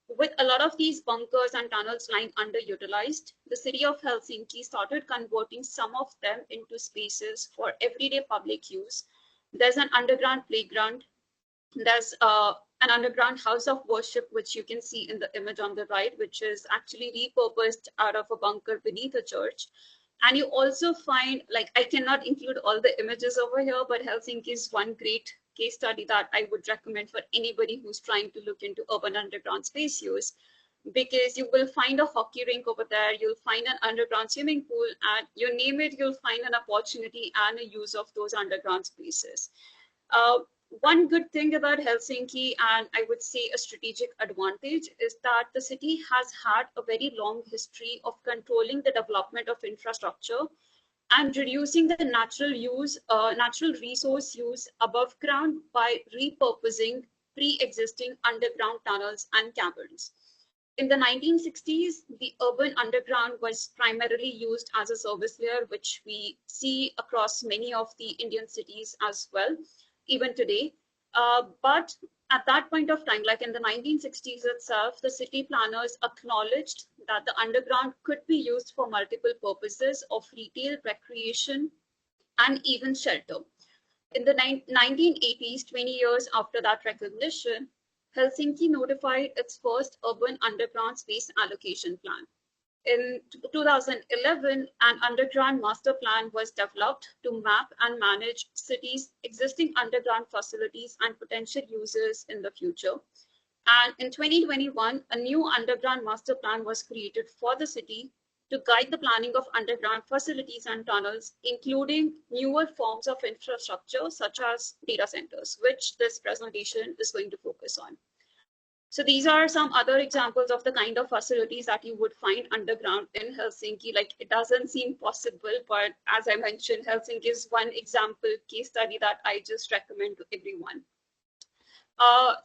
With a lot of these bunkers and tunnels lying underutilized, the city of Helsinki started converting some of them into spaces for everyday public use. There's an underground playground. There's an underground house of worship, which you can see in the image on the right, which is actually repurposed out of a bunker beneath a church. And you also find, like, I cannot include all the images over here, but Helsinki is one great case study that I would recommend for anybody who's trying to look into urban underground space use, because you will find a hockey rink over there, you'll find an underground swimming pool, and you name it, you'll find an opportunity and a use of those underground spaces. One good thing about Helsinki, and I would say a strategic advantage, is that the city has had a very long history of controlling the development of infrastructure and reducing the natural resource use above ground by repurposing pre-existing underground tunnels and caverns. In the 1960s, the urban underground was primarily used as a service layer, which we see across many of the Indian cities as well, even today. But at that point of time, like in the 1960s itself, the city planners acknowledged that the underground could be used for multiple purposes of retail, recreation, and even shelter. In the 1980s, 20 years after that recognition, Helsinki notified its first urban underground space allocation plan. In 2011, an underground master plan was developed to map and manage cities' existing underground facilities and potential users in the future. And in 2021, a new underground master plan was created for the city to guide the planning of underground facilities and tunnels, including newer forms of infrastructure such as data centers, which this presentation is going to focus on. So these are some other examples of the kind of facilities that you would find underground in Helsinki. Like, it doesn't seem possible, but as I mentioned, Helsinki is one example case study that I just recommend to everyone.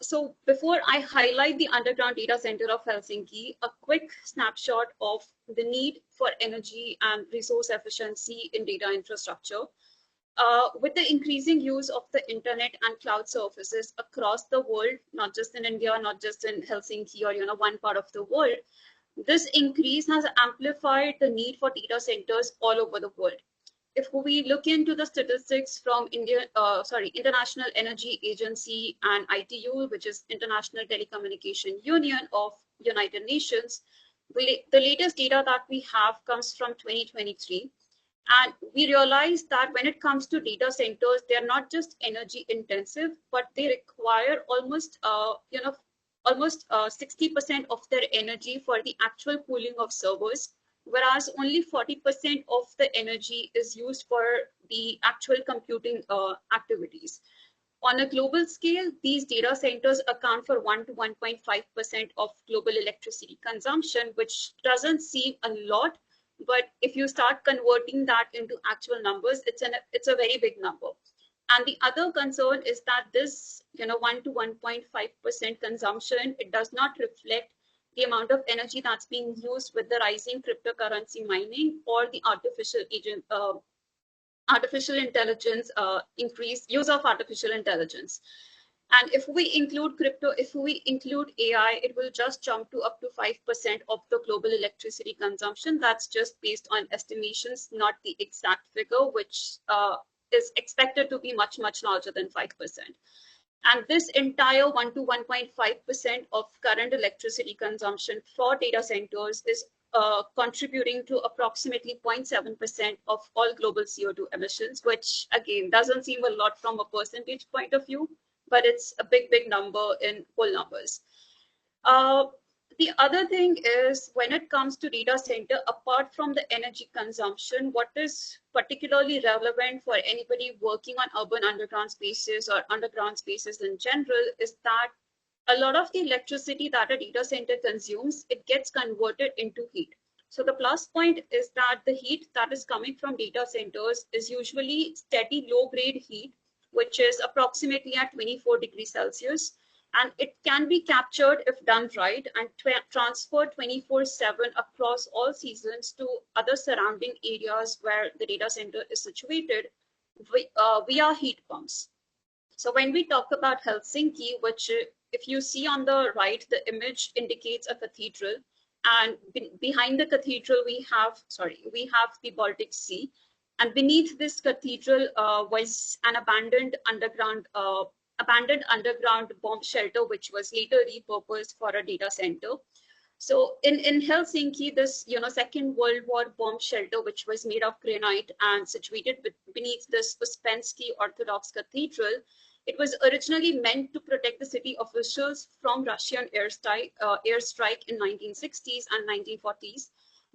So before I highlight the underground data center of Helsinki, a quick snapshot of the need for energy and resource efficiency in data infrastructure. With the increasing use of the internet and cloud services across the world, not just in India, not just in Helsinki or one part of the world, this increase has amplified the need for data centers all over the world. If we look into the statistics from International Energy Agency and ITU, which is International Telecommunication Union of United Nations, the latest data that we have comes from 2023. And we realize that when it comes to data centers, they're not just energy intensive, but they require almost 60% of their energy for the actual cooling of servers, whereas only 40% of the energy is used for the actual computing activities. On a global scale, these data centers account for 1 to 1.5% of global electricity consumption, which doesn't seem a lot, but if you start converting that into actual numbers, it's a very big number. And the other concern is that this 1 to 1.5% consumption, it does not reflect the amount of energy that's being used with the rising cryptocurrency mining or the artificial intelligence increased use of artificial intelligence. And if we include crypto, if we include AI, it will just jump to up to 5% of the global electricity consumption. That's just based on estimations, not the exact figure, which is expected to be much, much larger than 5%. And this entire 1 to 1.5% of current electricity consumption for data centers is contributing to approximately 0.7% of all global CO2 emissions, which again doesn't seem a lot from a percentage point of view, but it's a big, big number in whole numbers. The other thing is, when it comes to data center, apart from the energy consumption, what is particularly relevant for anybody working on urban underground spaces or underground spaces in general is that a lot of the electricity that a data center consumes, it gets converted into heat. So the plus point is that the heat that is coming from data centers is usually steady low-grade heat, which is approximately at 24 degrees Celsius. And it can be captured if done right and transferred 24/7 across all seasons to other surrounding areas where the data center is situated via heat pumps. So when we talk about Helsinki, which if you see on the right, the image indicates a cathedral. And behind the cathedral, we have the Baltic Sea. And beneath this cathedral was an abandoned underground bomb shelter, which was later repurposed for a data center. So in Helsinki, this Second World War bomb shelter, which was made of granite and situated beneath this Uspensky Orthodox Cathedral, it was originally meant to protect the city officials from Russian airstrike in 1960s and 1940s.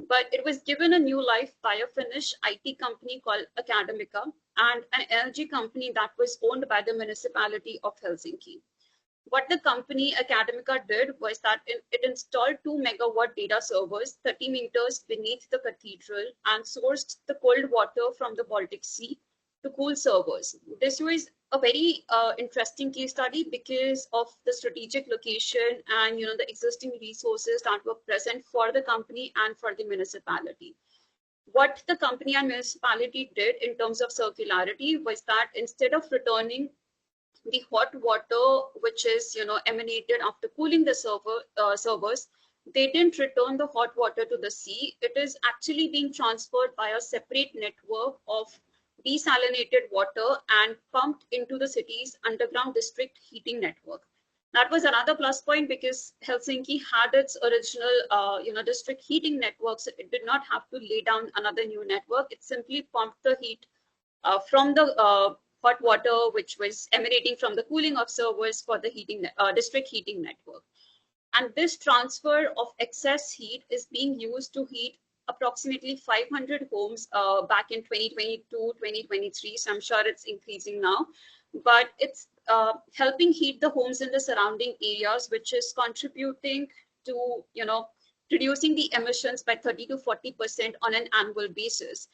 but it was given a new life by a Finnish IT company called Academica and an energy company that was owned by the municipality of Helsinki. What the company Academica did was that it installed 2 megawatt data servers 30 meters beneath the cathedral and sourced the cold water from the Baltic Sea to cool servers. This was a very interesting case study because of the strategic location and the existing resources that were present for the company and for the municipality. What the company and municipality did in terms of circularity was that instead of returning the hot water which is emanated after cooling the servers, they didn't return the hot water to the sea. It is actually being transferred by a separate network of desalinated water and pumped into the city's underground district heating network. That was another plus point because Helsinki had its original district heating network, so it did not have to lay down another new network. It simply pumped the heat from the hot water which was emanating from the cooling of servers for the district heating network. And this transfer of excess heat is being used to heat approximately 500 homes back in 2022, 2023. So I'm sure it's increasing now, but it's helping heat the homes in the surrounding areas, which is contributing to, reducing the emissions by 30 to 40% on an annual basis.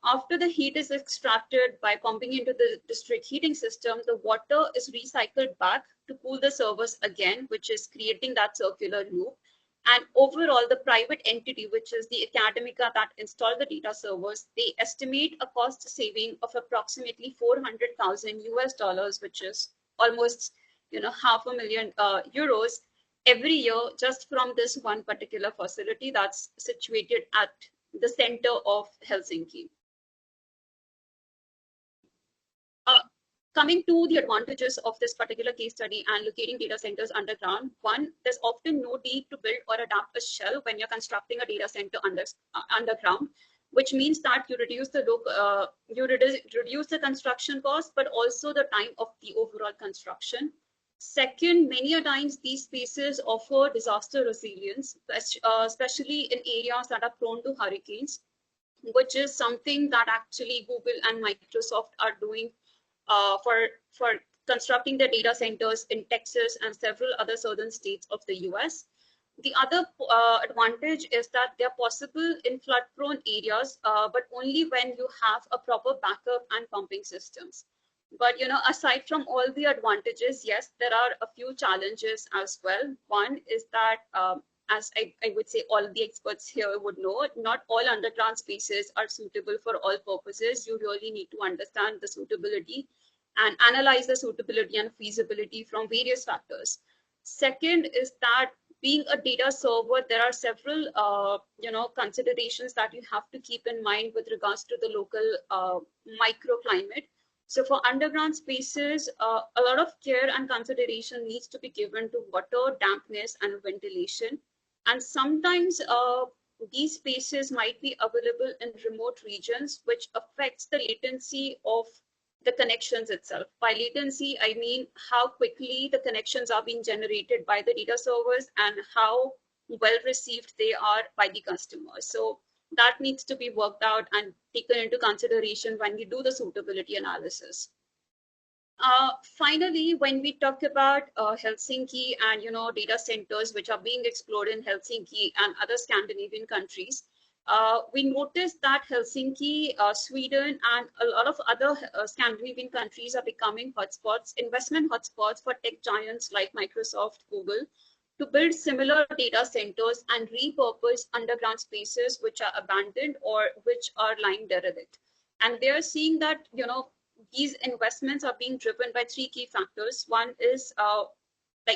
After the heat is extracted by pumping into the district heating system, the water is recycled back to cool the servers again, which is creating that circular loop. And overall, the private entity, which is the Academica that installed the data servers, they estimate a cost saving of approximately $400,000, which is almost €500,000 every year, just from this one particular facility that's situated at the center of Helsinki. Coming to the advantages of this particular case study and locating data centers underground, one, there's often no need to build or adapt a shell when you're constructing a data center underground, which means that you reduce the construction cost, but also the time of the overall construction. Second, many a times these spaces offer disaster resilience, especially in areas that are prone to hurricanes, which is something that actually Google and Microsoft are doing for constructing the data centers in Texas and several other southern states of the US. The other advantage is that they're possible in flood-prone areas, but only when you have a proper backup and pumping systems. But aside from all the advantages, yes, there are a few challenges as well. One is that, as I would say all the experts here would know, not all underground spaces are suitable for all purposes. You really need to understand the suitability and analyze the suitability and feasibility from various factors. Second is that being a data server, there are several considerations that you have to keep in mind with regards to the local microclimate. So for underground spaces, a lot of care and consideration needs to be given to water, dampness, and ventilation. And sometimes these spaces might be available in remote regions, which affects the latency of the connections itself. By latency, I mean how quickly the connections are being generated by the data servers and how well received they are by the customers. So that needs to be worked out and taken into consideration when we do the suitability analysis. Finally, when we talk about Helsinki and data centers which are being explored in Helsinki and other Scandinavian countries, we noticed that Helsinki, Sweden, and a lot of other Scandinavian countries are becoming hotspots, investment hotspots for tech giants like Microsoft, Google, to build similar data centers and repurpose underground spaces which are abandoned or which are lying derelict. And they are seeing that, these investments are being driven by three key factors. One is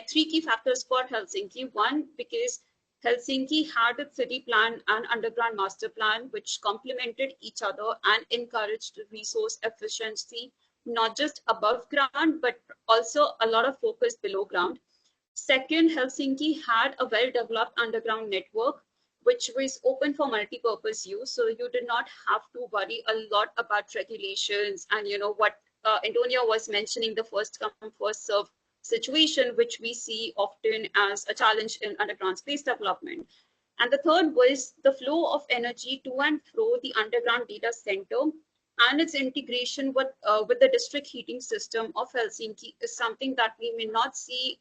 three key factors for Helsinki. One, because Helsinki had its city plan and underground master plan, which complemented each other and encouraged resource efficiency, not just above ground, but also a lot of focus below ground. Second, Helsinki had a well-developed underground network, which was open for multi-purpose use. So you did not have to worry a lot about regulations and what Antonia was mentioning, the first come, first serve situation, which we see often as a challenge in underground space development. And the third was the flow of energy to and fro the underground data center and its integration with the district heating system of Helsinki is something that we may not see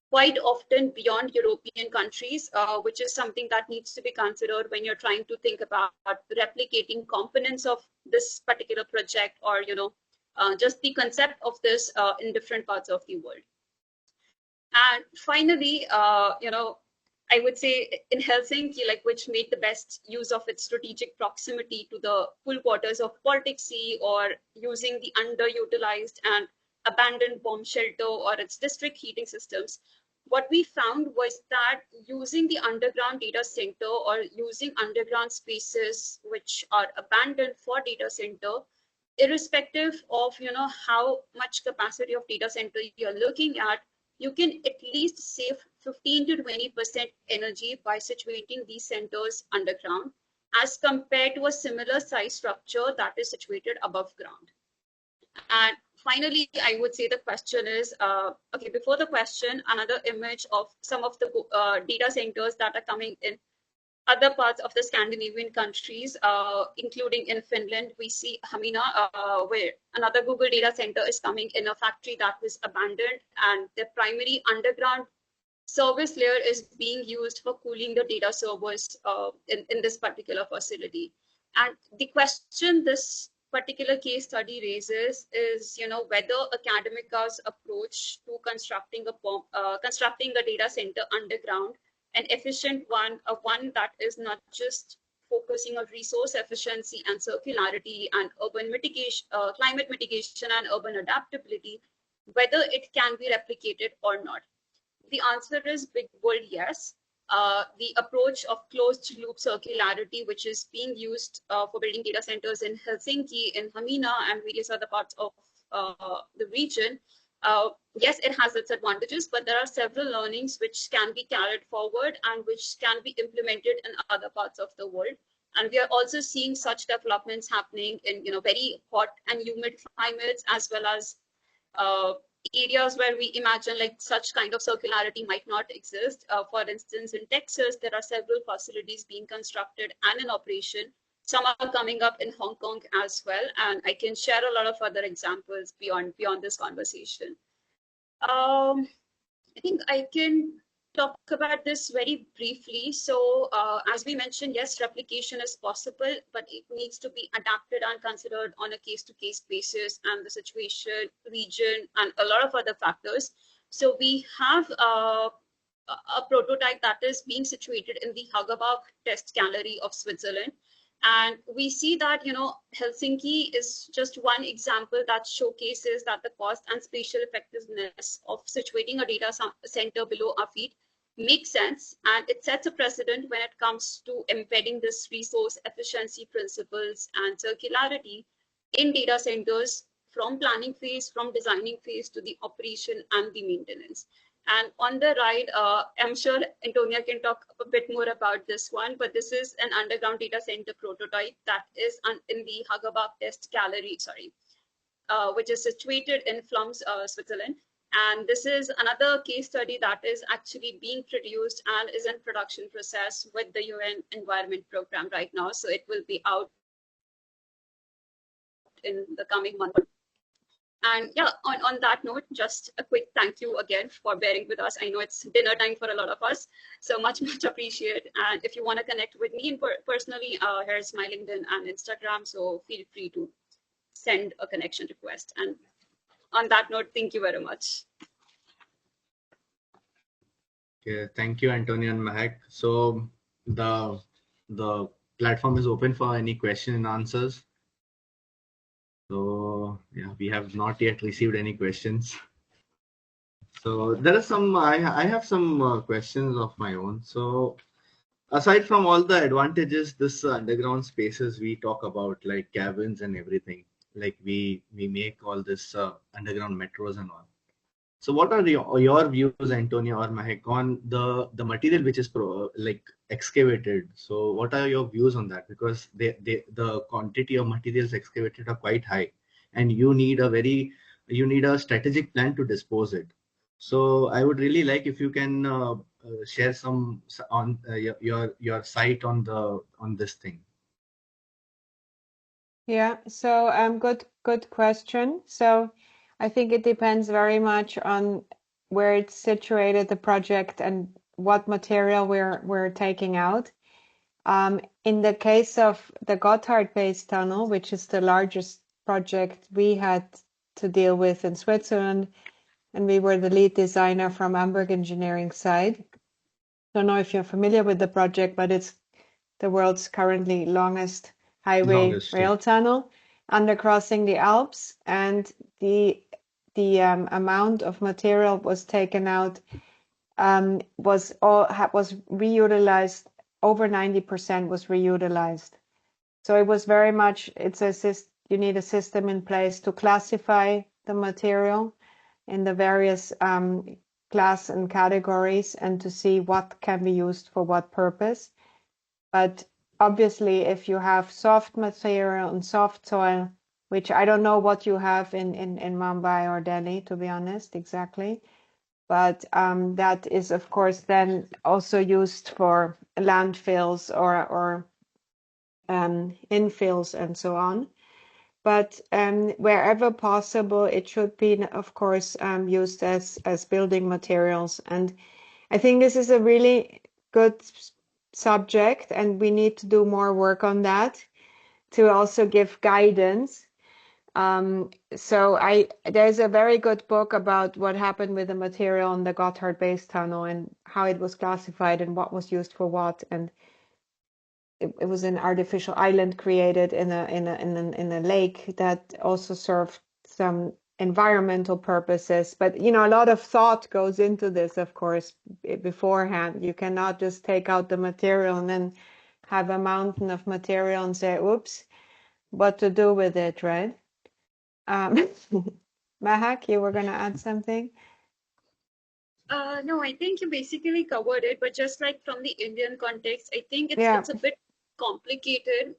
quite often beyond European countries, which is something that needs to be considered when you're trying to think about replicating components of this particular project, or just the concept of this in different parts of the world. And finally, I would say in Helsinki, which made the best use of its strategic proximity to the full waters of Baltic Sea, or using the underutilized and abandoned bomb shelter or its district heating systems, what we found was that using the underground data center or using underground spaces which are abandoned for data center, irrespective of how much capacity of data center you're looking at, you can at least save 15 to 20% energy by situating these centers underground as compared to a similar size structure that is situated above ground. And finally, I would say the question is, okay, before the question, another image of some of the data centers that are coming in other parts of the Scandinavian countries, including in Finland. We see Hamina, where another Google data center is coming in a factory that was abandoned, and the primary underground service layer is being used for cooling the data servers in this particular facility. And the question this particular case study raises is, whether Academica's approach to constructing a data center underground, an efficient one, one that is not just focusing on resource efficiency and circularity and urban mitigation, climate mitigation and urban adaptability, whether it can be replicated or not. The answer is big bold yes. The approach of closed loop circularity, which is being used for building data centers in Helsinki, in Hamina, and various other parts of the region, yes, it has its advantages, but there are several learnings which can be carried forward and which can be implemented in other parts of the world. And we are also seeing such developments happening in very hot and humid climates, as well as areas where we imagine such kind of circularity might not exist. For instance, in Texas, there are several facilities being constructed and in operation. Some are coming up in Hong Kong as well, and I can share a lot of other examples beyond this conversation. I think I can talk about this very briefly. So as we mentioned, yes, replication is possible, but it needs to be adapted and considered on a case-to-case basis and the situation, region, and a lot of other factors. So we have a prototype that is being situated in the Agrawal test gallery of Switzerland. And we see that, Helsinki is just one example that showcases that the cost and spatial effectiveness of situating a data center below our feet makes sense. And it sets a precedent when it comes to embedding this resource efficiency principles and circularity in data centers from planning phase, from designing phase to the operation and the maintenance. And on the right, I'm sure Antonia can talk a bit more about this one, but this is an underground data center prototype that is in the Agrawal test gallery, which is situated in Flums, Switzerland. And this is another case study that is actually being produced and is in production process with the UN Environment Program right now. So it will be out in the coming month. And yeah, on that note, just a quick thank you again for bearing with us. I know it's dinner time for a lot of us, so much appreciated. And if you want to connect with me personally, here's my LinkedIn and Instagram, so feel free to send a connection request. And on that note, thank you very much. Okay, thank you, Antonia and Mahak. So the platform is open for any question and answers. So yeah, we have not yet received any questions. So there are some, I have some questions of my own. So aside from all the advantages, this underground spaces we talk about, like cabins and everything, like we make all this underground metros and all. So what are your views, Antonia or Mahak, on the material which is excavated? So what are your views on that? Because the quantity of materials excavated are quite high, and you need a strategic plan to dispose it. So I would really like if you can share some on your site on this thing? Yeah, so good question. So I think it depends very much on where it's situated, the project, and what material we're taking out. In the case of the Gotthard Base Tunnel, which is the largest project we had to deal with in Switzerland, and we were the lead designer from Amberg engineering side. Don't know if you're familiar with the project, but it's the world's currently longest highway rail tunnel undercrossing the Alps, and the amount of material was taken out was reutilized. Over 90% was reutilized. So it was very much, you need a system in place to classify the material in the various class and categories and to see what can be used for what purpose. But obviously, if you have soft material and soft soil, which I don't know what you have in Mumbai or Delhi, to be honest, exactly. But that is, of course, then also used for landfills or infills and so on. But wherever possible, it should be, of course, used as building materials. And I think this is a really good subject, and we need to do more work on that to also give guidance. So there's a very good book about what happened with the material on the Gotthard Base Tunnel and how it was classified and what was used for what. And it was an artificial island created in a lake that also served some environmental purposes. But a lot of thought goes into this, of course, beforehand. You cannot just take out the material and then have a mountain of material and say, oops, what to do with it, right? Mahak, you were going to add something? No, I think you basically covered it, but just like from the Indian context, I think it's a bit complicated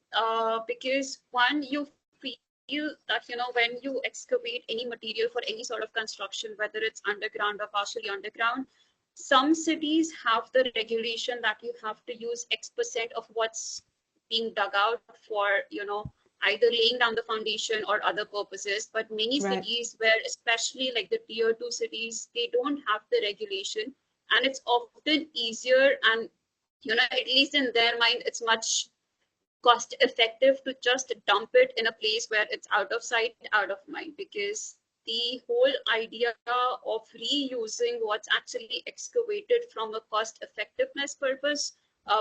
because one, you feel that when you excavate any material for any sort of construction, whether it's underground or partially underground, some cities have the regulation that you have to use X% of what's being dug out for either laying down the foundation or other purposes. But many cities, where especially like the tier 2 cities, they don't have the regulation, and it's often easier, and at least in their mind, it's much cost effective to just dump it in a place where it's out of sight, out of mind, because the whole idea of reusing what's actually excavated from a cost effectiveness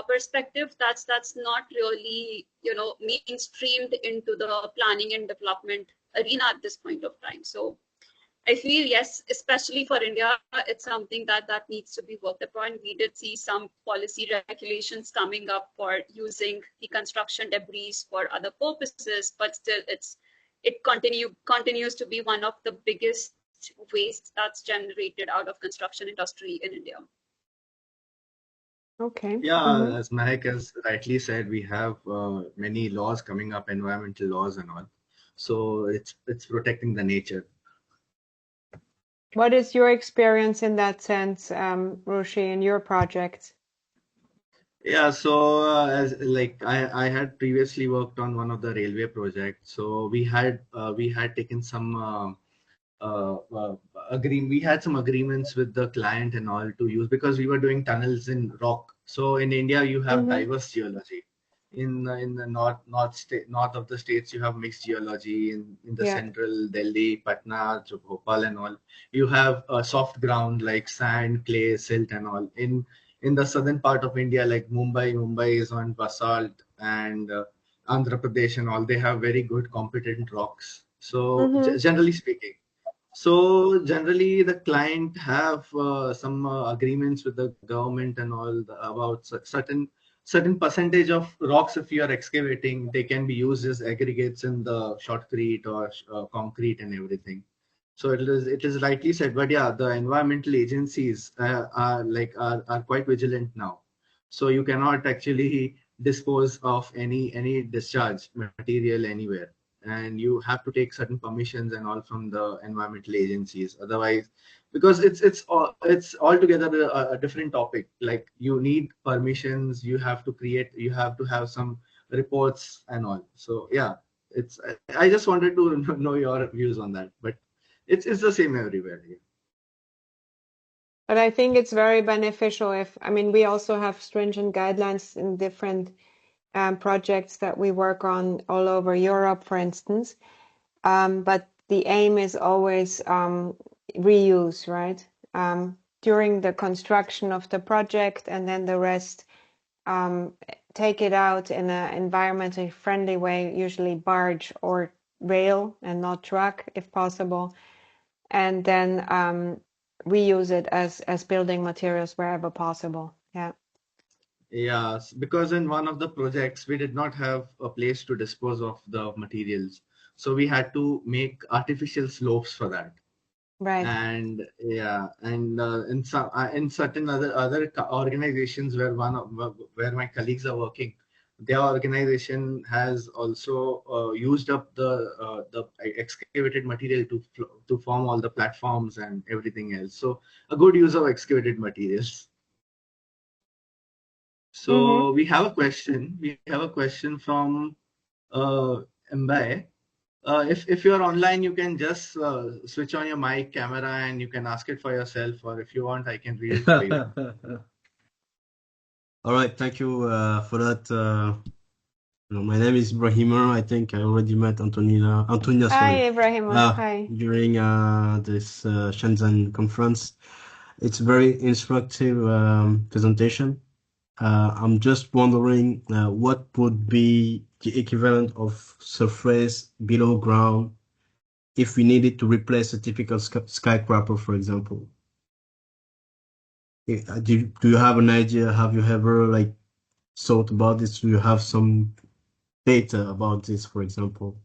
perspective, that's not really mainstreamed into the planning and development arena at this point of time. So I feel, yes, especially for India, it's something that needs to be worked upon. We did see some policy regulations coming up for using the construction debris for other purposes, but still it continues to be one of the biggest waste that's generated out of construction industry in India. Okay. Yeah, as Mahak has rightly said, we have many laws coming up, environmental laws and all. So it's protecting the nature. What is your experience in that sense, Roshi, in your project? Yeah, so as like I had previously worked on one of the railway projects, so we had taken some we had some agreements with the client and all to use, because we were doing tunnels in rock. So in India you have diverse geology. In the north of the states you have mixed geology. In the central Delhi, Patna, Bhopal and all, you have soft ground like sand, clay, silt and all. In the southern part of India, like Mumbai is on basalt, and Andhra Pradesh and all, they have very good competent rocks. So generally speaking. So generally, the client have some agreements with the government and all about certain percentage of rocks. If you are excavating, they can be used as aggregates in the shotcrete or concrete and everything. So it is rightly said. But yeah, the environmental agencies are quite vigilant now. So you cannot actually dispose of any discharge material anywhere. and you have to take certain permissions and all from the environmental agencies. Otherwise, because it's altogether a different topic. Like you need permissions, you have to create, you have to have some reports and all. So yeah, it's I just wanted to know your views on that, but it's the same everywhere. Yeah. But I think it's very beneficial I mean, we also have stringent guidelines in different projects that we work on all over Europe, for instance. But the aim is always reuse, right? During the construction of the project, and then the rest take it out in an environmentally friendly way, usually barge or rail and not truck if possible, and then reuse it as building materials wherever possible. Yeah. Yeah, because in one of the projects we did not have a place to dispose of the materials, so we had to make artificial slopes for that. Right. And yeah, and in certain other organizations where where my colleagues are working, their organization has also used up the excavated material to form all the platforms and everything else. So a good use of excavated materials. So we have a question. We have a question from Mbai. If you're online, you can just switch on your mic, camera, and you can ask it for yourself. Or if you want, I can read it for you. All right, thank you for that. My name is Ibrahima. I think I already met Antonia. Sorry. Hi, Ibrahima. Hi. During this Shenzhen conference. It's very instructive presentation. I'm just wondering what would be the equivalent of surface below ground if we needed to replace a typical skyscraper, for example. Do you have an idea? Have you ever like thought about this? Do you have some data about this, for example?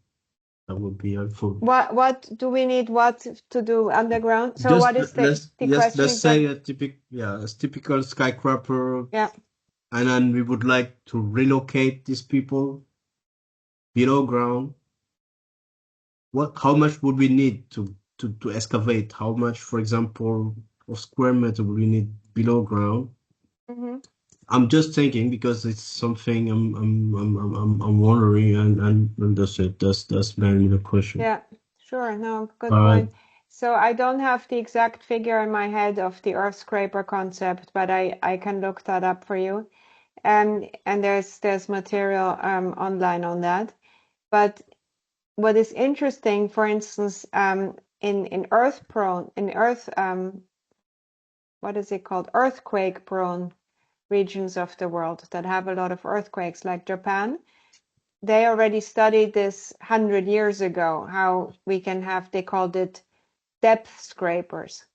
That would be helpful. What do we need? What to do underground? So Just what is the question? Let's say a typical skyscraper. Yeah. And then we would like to relocate these people below ground. How much would we need to excavate? How much, for example, of square meter would we need below ground? Mm-hmm. I'm just thinking because it's something I'm wondering, and that's it. That's mainly the question. Yeah, sure. No, good All point. right. So I don't have the exact figure in my head of the earth scraper concept, but I can look that up for you. And there's material online on that. But what is interesting, for instance, in what is it called? Earthquake prone regions of the world that have a lot of earthquakes, like Japan. They already studied this 100 years ago, how we can have, they called it depth scrapers.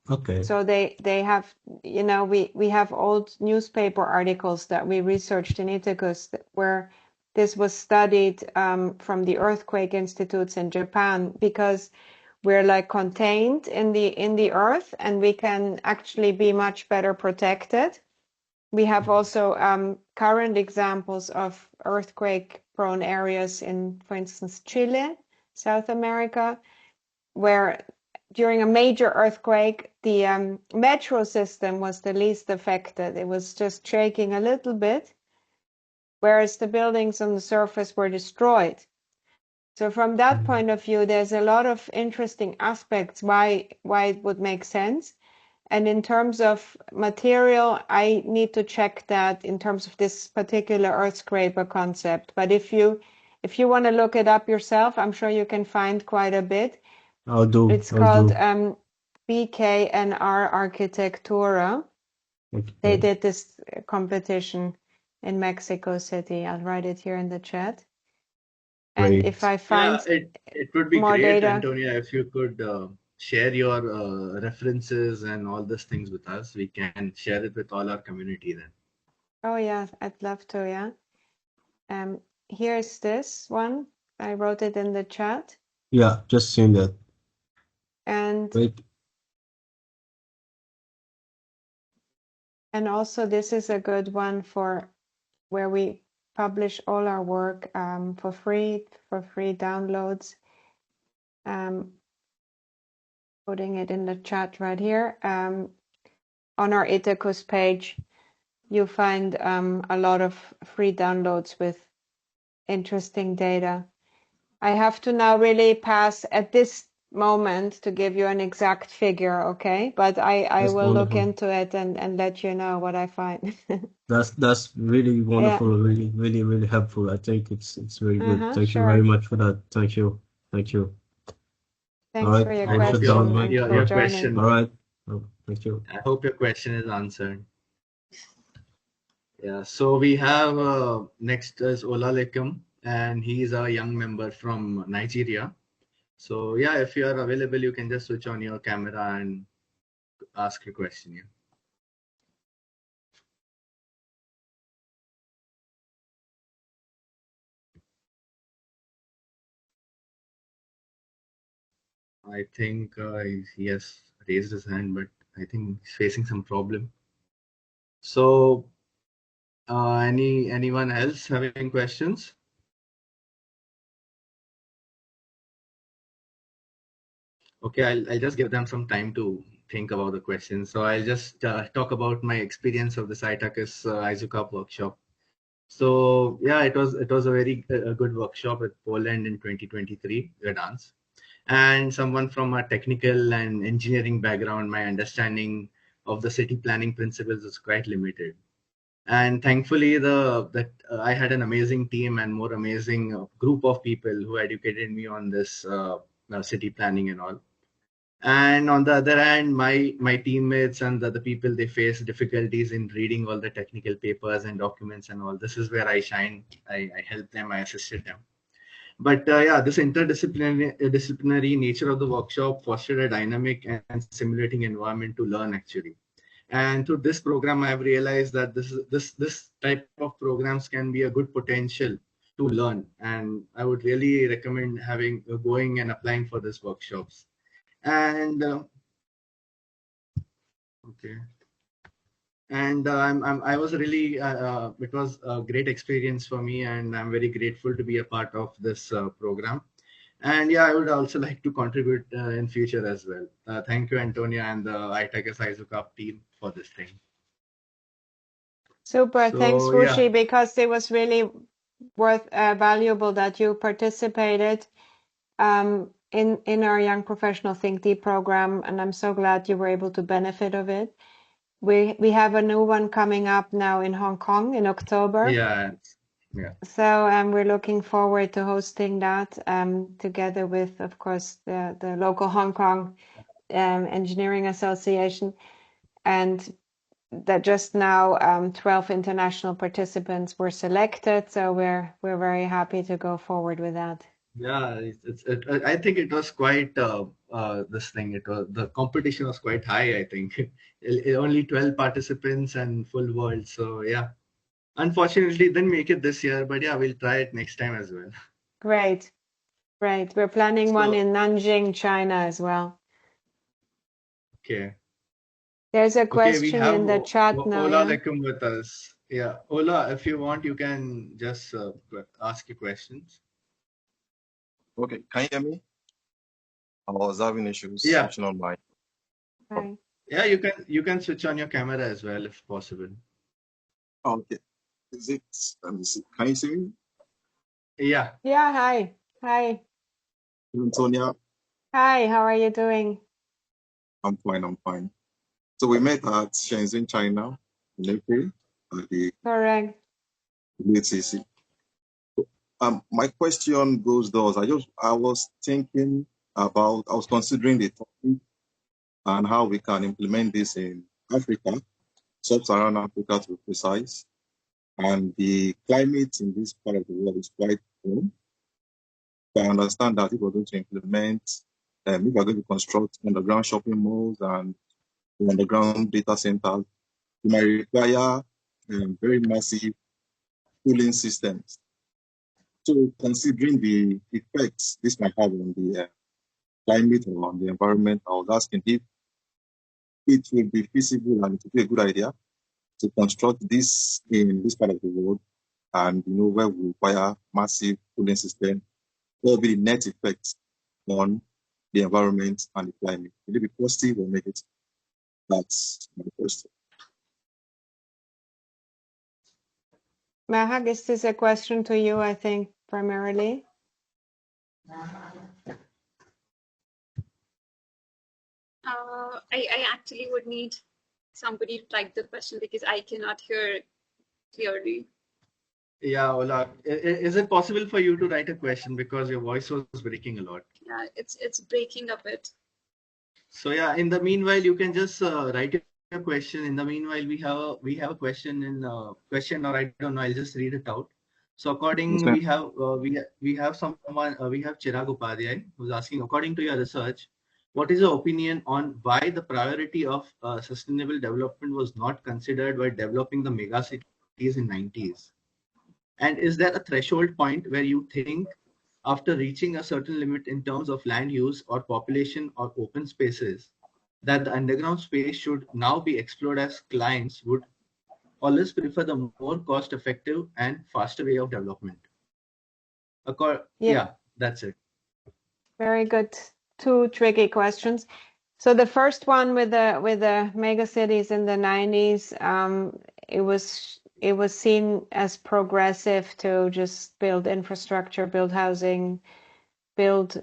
Okay. So they have, we have old newspaper articles that we researched in ITACUS where this was studied from the earthquake institutes in Japan, because we're like contained in the earth and we can actually be much better protected. We have also current examples of earthquake-prone areas in, for instance, Chile, South America, where during a major earthquake, the metro system was the least affected. It was just shaking a little bit, whereas the buildings on the surface were destroyed. So from that point of view, there's a lot of interesting aspects why it would make sense. And in terms of material, I need to check that in terms of this particular earth scraper concept. But if you want to look it up yourself, I'm sure you can find quite a bit. I'll do. It's called BKNR Architectura. Okay. They did this competition in Mexico City. I'll write it here in the chat. And Great. if I find it would be more great, data, Antonia, if you could share your references and all these things with us. We can share it with all our community then. oh yeah, I'd love to, yeah. Here's this one. I wrote it in the chat. Yeah, just seeing that. And Wait. and also this is a good one for where we publish all our work for free downloads. Putting it in the chat right here. On our ITACUS page, you'll find a lot of free downloads with interesting data. I have to now really pass at this moment to give you an exact figure, okay? But I That's will look wonderful. into it and let you know what I find. That's really Yeah. wonderful, really, really, really helpful. I think it's very good. Thank you very Sure. much for that. Thank you. Thank you. All Thanks right, for your I will shut down question my. and for your joining. question. All right. Oh, thank you. I hope your question is answered. Yeah. So we have next is Olalekum, and he is a young member from Nigeria. So yeah, if you are available, you can just switch on your camera and ask your question. Yeah. I think he has raised his hand, but I think he's facing some problem. So anyone else having questions? Okay, I'll just give them some time to think about the questions. So I'll just talk about my experience of this ITACUS ISOCAP workshop. So yeah, it was a very good workshop with Poland in 2023, Gdansk. And someone from a technical and engineering background, my understanding of the city planning principles is quite limited. And thankfully, I had an amazing team and more amazing group of people who educated me on this city planning and all. And on the other hand, my teammates and the people, they face difficulties in reading all the technical papers and documents and all. This is where I shine. I helped them, I assisted them. But yeah, this disciplinary nature of the workshop fostered a dynamic and stimulating environment to learn actually. And through this program, I have realized that this type of programs can be a good potential to learn. And I would really recommend going and applying for these workshops. And okay. And I was really, it was a great experience for me, and I'm very grateful to be a part of this program. And yeah, I would also like to contribute in future as well. Thank you, Antonia, and the ITACUS ISOCAP team for this thing. Super. Thanks, So Rushi, yeah, because it was really valuable that you participated in our Young Professional Think Deep program, and I'm so glad you were able to benefit of it. We have a new one coming up now in Hong Kong in October. yeah. So we're looking forward to hosting that together with, of course, the local Hong Kong Engineering Association, and that just now 12 international participants were selected. So we're very happy to go forward with that. Yeah, I think it was quite this thing. The competition was quite high. I think only 12 participants and full world. So yeah, unfortunately didn't make it this year, but yeah, we'll try it next time as well. Great. We're planning one in Nanjing, China as well. Okay. There's a Okay, question we have in the chat now. Ola Lekum with us. Yeah, Ola, if you want, you can just ask your questions. Okay, can you hear me? I was having issues Yeah. switching on my. Hi. Yeah, you can switch on your camera as well if possible. Oh, okay. Is it? Let me see. Can you see me? Yeah. Yeah. Hi. Hi. Antonia. Hi. How are you doing? I'm fine. I'm fine. So we met at Shenzhen, China, in April at the Correct. UTC. My question goes thus. I was thinking about. I was considering the topic and how we can implement this in Africa, sub-Saharan Africa to be precise. And the climate in this part of the world is quite warm. I understand that if we're going to implement, if we're going to construct underground shopping malls and underground data centers, we might require very massive cooling systems. So considering the effects this might have on the climate or on the environment, I was asking if it would be feasible and it would be a good idea to construct this in this part of the world and where we require massive cooling system, what will be the net effects on the environment and the climate? Will it be positive or negative? That's my question. Mahak, is this a question to you, I think, primarily? I actually would need somebody to type the question because I cannot hear clearly. Yeah, Ola, is it possible for you to write a question because your voice was breaking a lot? Yeah, it's breaking a bit. So yeah, in the meanwhile, you can just write your question. In the meanwhile, we have a question in question, or I don't know. I'll just read it out. So according, we have someone, we have Chirag Upadhyay who's asking, according to your research, what is your opinion on why the priority of sustainable development was not considered while developing the mega cities in 90s? And is there a threshold point where you think after reaching a certain limit in terms of land use or population or open spaces, that the underground space should now be explored as clients would always prefer the more cost-effective and faster way of development? Yeah, that's it. Very good. Two tricky questions. So the first one with the mega cities in the 90s, it was seen as progressive to just build infrastructure, build housing, build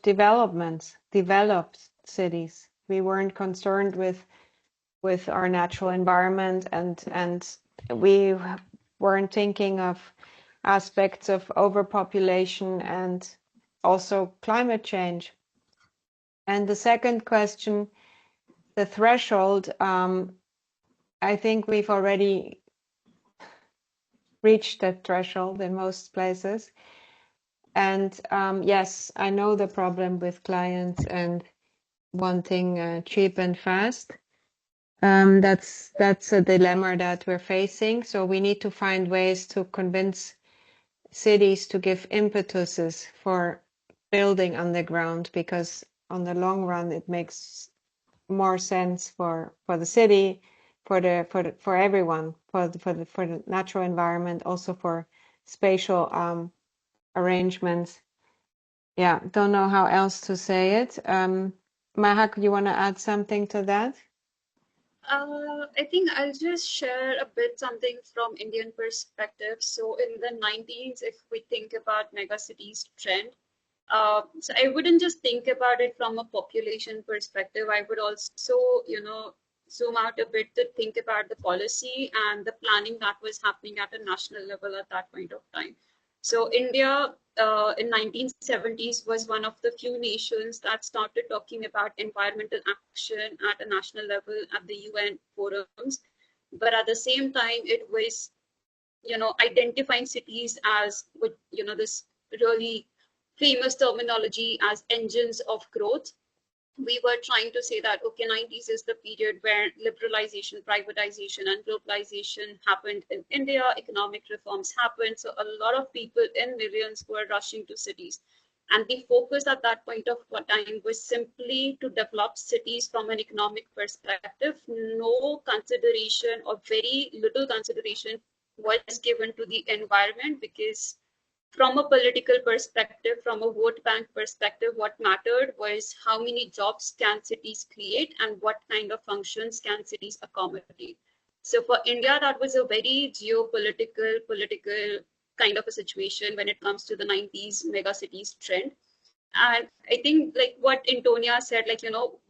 developments, developed cities. We weren't concerned with our natural environment, and we weren't thinking of aspects of overpopulation and also climate change. And the second question, the threshold, I think we've already reached that threshold in most places. And yes, I know the problem with clients and wanting cheap and fast. That's a dilemma that we're facing. So we need to find ways to convince cities to give impetuses for building underground, because on the long run it makes more sense for the city, for everyone, for the natural environment, also for spatial arrangements. Yeah, don't know how else to say it. Mahak, you want to add something to that? I think I'll just share a bit something from Indian perspective. So in the 90s, if we think about megacities trend, so I wouldn't just think about it from a population perspective. I would also, zoom out a bit to think about the policy and the planning that was happening at a national level at that point of time. So India in 1970s was one of the few nations that started talking about environmental action at a national level at the UN forums. But at the same time, it was, identifying cities as with, this really famous terminology as engines of growth. We were trying to say that, okay, 90s is the period where liberalization, privatization, and globalization happened in India, economic reforms happened. So a lot of people in millions were rushing to cities. And the focus at that point of time was simply to develop cities from an economic perspective. No consideration or very little consideration was given to the environment, because from a political perspective, from a vote bank perspective, what mattered was how many jobs can cities create and what kind of functions can cities accommodate. So for India, that was a very political kind of a situation when it comes to the 90s megacities trend. And I think like what Antonia said,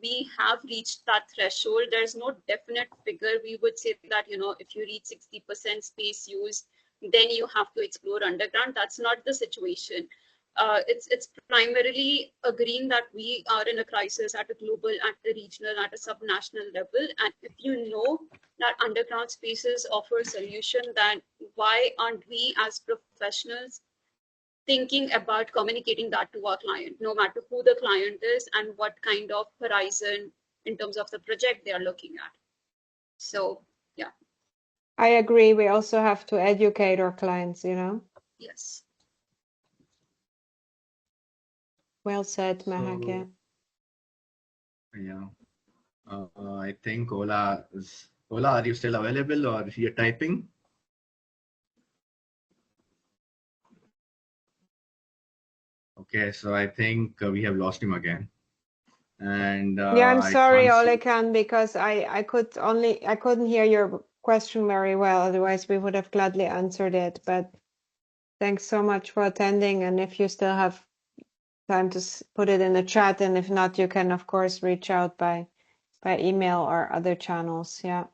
we have reached that threshold. There's no definite figure. We would say that, if you reach 60% space use, then you have to explore underground. That's not the situation. It's primarily agreeing that we are in a crisis at a global, at the regional, at a subnational level. And if you know that underground spaces offer a solution, then why aren't we as professionals thinking about communicating that to our client, no matter who the client is and what kind of horizon in terms of the project they are looking at? So, yeah. I agree. We also have to educate our clients, Yes. Well said, Mahak. Yeah. I think Ola, are you still available or you're typing? Okay, so I think we have lost him again. And Yeah, I'm I sorry, can't see. Olekan, because I couldn't hear your question very well. Otherwise, we would have gladly answered it. But thanks so much for attending. And if you still have time to put it in the chat, and if not, you can of course reach out by email or other channels. Yeah.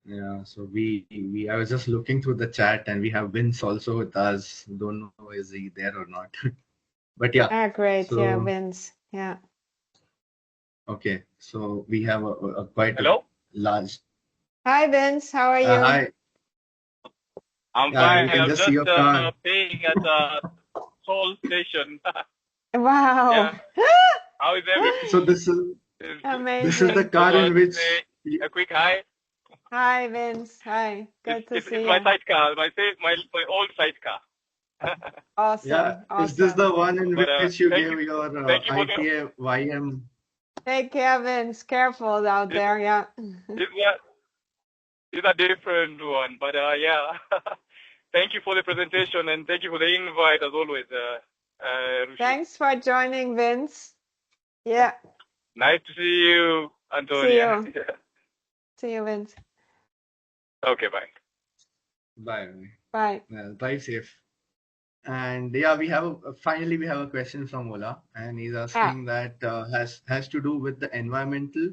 Yeah, so I was just looking through the chat, and we have Vince also with us. Don't know is he there or not. But yeah. Ah, great. So, yeah, Vince. Yeah. Okay, so we have a quite Hello? large. Hi, Vince. How are you? Hi. I'm Yeah, fine. we can I'm just just see your car. paying at the toll station. Wow. Yeah. How is everything? So this is Amazing. the car in which Say a quick hi. Hi, Vince. Hi. Good to see It's my you. sidecar, my old sidecar. Awesome. yeah, is this Awesome. the one in But which you thank gave you your for the. ITAYM? Take care, Vince. Careful out there. Yeah. It's a different one, but yeah. Thank you for the presentation and thank you for the invite as always, Rushi. Thanks for joining, Vince. Yeah. Nice to see you, Antonia. See you. See you, Vince. Okay, bye. Bye. Bye. Drive safe. And yeah, finally we have a question from Ola, and he's asking that has to do with the environmental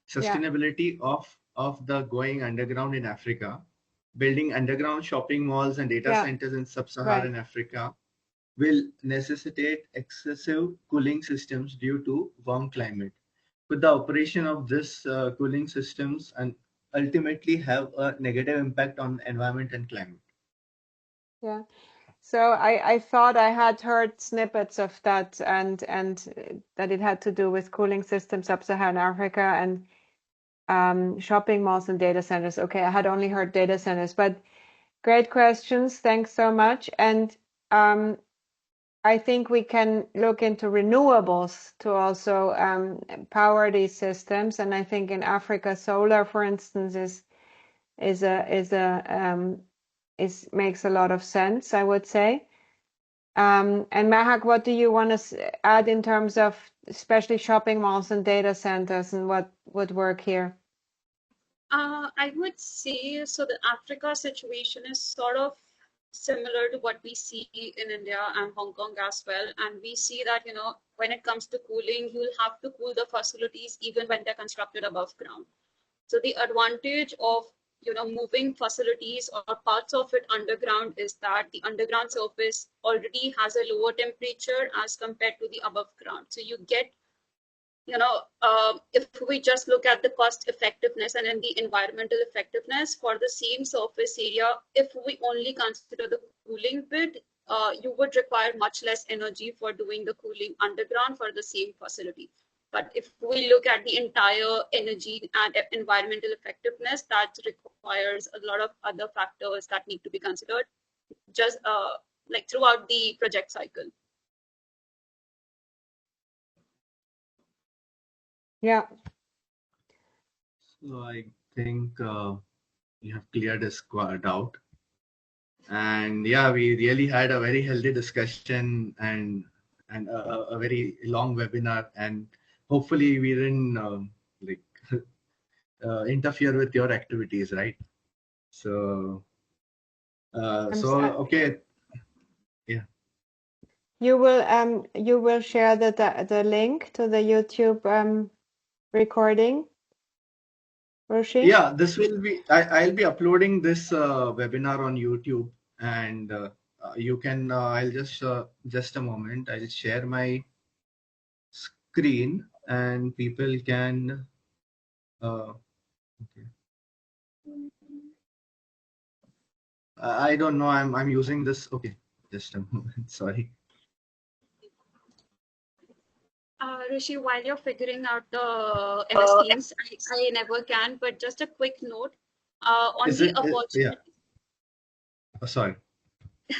sustainability of the going underground in Africa. Building underground shopping malls and data centers in sub-Saharan Africa will necessitate excessive cooling systems due to warm climate. Could the operation of this cooling systems and ultimately have a negative impact on environment and climate? Yeah. So I thought I had heard snippets of that and that it had to do with cooling systems sub-Saharan Africa and shopping malls and data centers. Okay, I had only heard data centers, but great questions. Thanks so much. And I think we can look into renewables to also power these systems. And I think in Africa, solar, for instance, makes a lot of sense, I would say. And Mahak, what do you want to add in terms of especially shopping malls and data centers, and what would work here? I would say so. The Africa situation is sort of similar to what we see in India and Hong Kong as well. And we see that, when it comes to cooling, you'll have to cool the facilities even when they're constructed above ground. So the advantage of, moving facilities or parts of it underground is that the underground surface already has a lower temperature as compared to the above ground. So you get, if we just look at the cost effectiveness and then the environmental effectiveness for the same surface area, if we only consider the cooling bit, you would require much less energy for doing the cooling underground for the same facility. But if we look at the entire energy and environmental effectiveness, that requires a lot of other factors that need to be considered just like throughout the project cycle. Yeah. So I think you have cleared this doubt. And yeah, we really had a very healthy discussion and a very long webinar, and hopefully we didn't interfere with your activities, right? So okay, yeah. You will share the link to the YouTube recording, Roshi? Yeah, this will be. I'll be uploading this webinar on YouTube, and you can. I'll just a moment. I'll share my screen, and people can. Okay. I don't know. I'm using this. Okay, just a moment. Sorry. Rishi, while you're figuring out the MS Teams, I never can, but just a quick note on the opportunity. Yeah. Oh, sorry.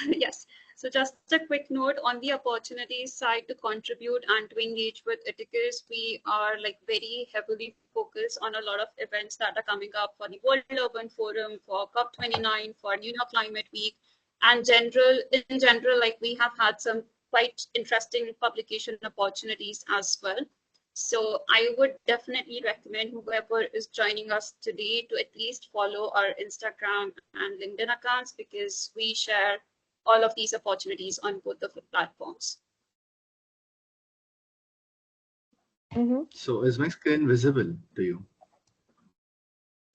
Yes. So just a quick note on the opportunity side to contribute and to engage with ITACUS. We are very heavily focused on a lot of events that are coming up for the World Urban Forum, for COP29, for New York Climate Week. And in general, like we have had some quite interesting publication opportunities as well. So I would definitely recommend whoever is joining us today to at least follow our Instagram and LinkedIn accounts, because we share all of these opportunities on both of the platforms. So is my screen visible to you?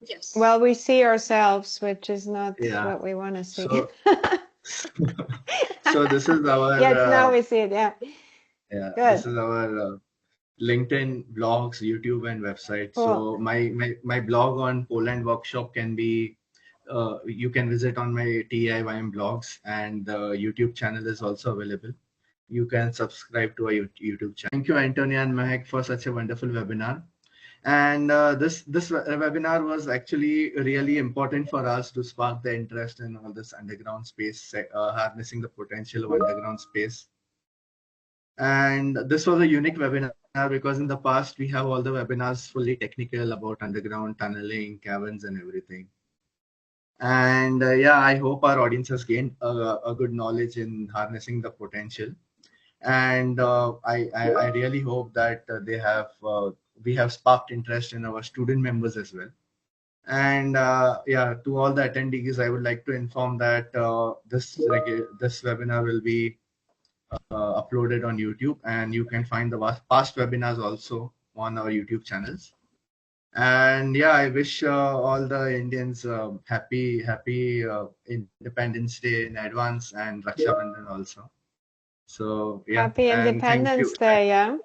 Yes. Well, we see ourselves, which is not Yeah. what we want to see. So, so this is our Yes, now we see it. Yeah. yeah, Good. this is our LinkedIn, blogs, YouTube, and website. Cool. So my blog on Poland workshop can be you can visit on my TAIym blogs, and the YouTube channel is also available. You can subscribe to our YouTube channel. Thank you, Antonia and Mahak, for such a wonderful webinar. And this webinar was actually really important for us to spark the interest in all this underground space, harnessing the potential of underground space. And this was a unique webinar because in the past we have all the webinars fully technical about underground tunneling, caverns, and everything. And yeah, I hope our audience has gained a good knowledge in harnessing the potential. And I really hope that we have sparked interest in our student members as well. And yeah, to all the attendees, I would like to inform that this webinar will be uploaded on YouTube, and you can find the past webinars also on our YouTube channels. And yeah, I wish all the Indians happy Independence Day in advance, and Raksha Bandhan also. So yeah, Happy and thank you. Independence Day, yeah.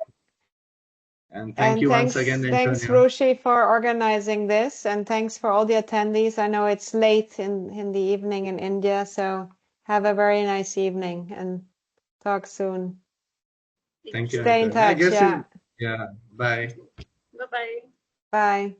And thank you once again, thanks, Antonia. Rushi, for organizing this, and thanks for all the attendees. I know it's late in the evening in India, so have a very nice evening and talk soon. Thank you, Stay in Antonia. I touch, guess yeah. yeah. Bye. Bye-bye. Bye.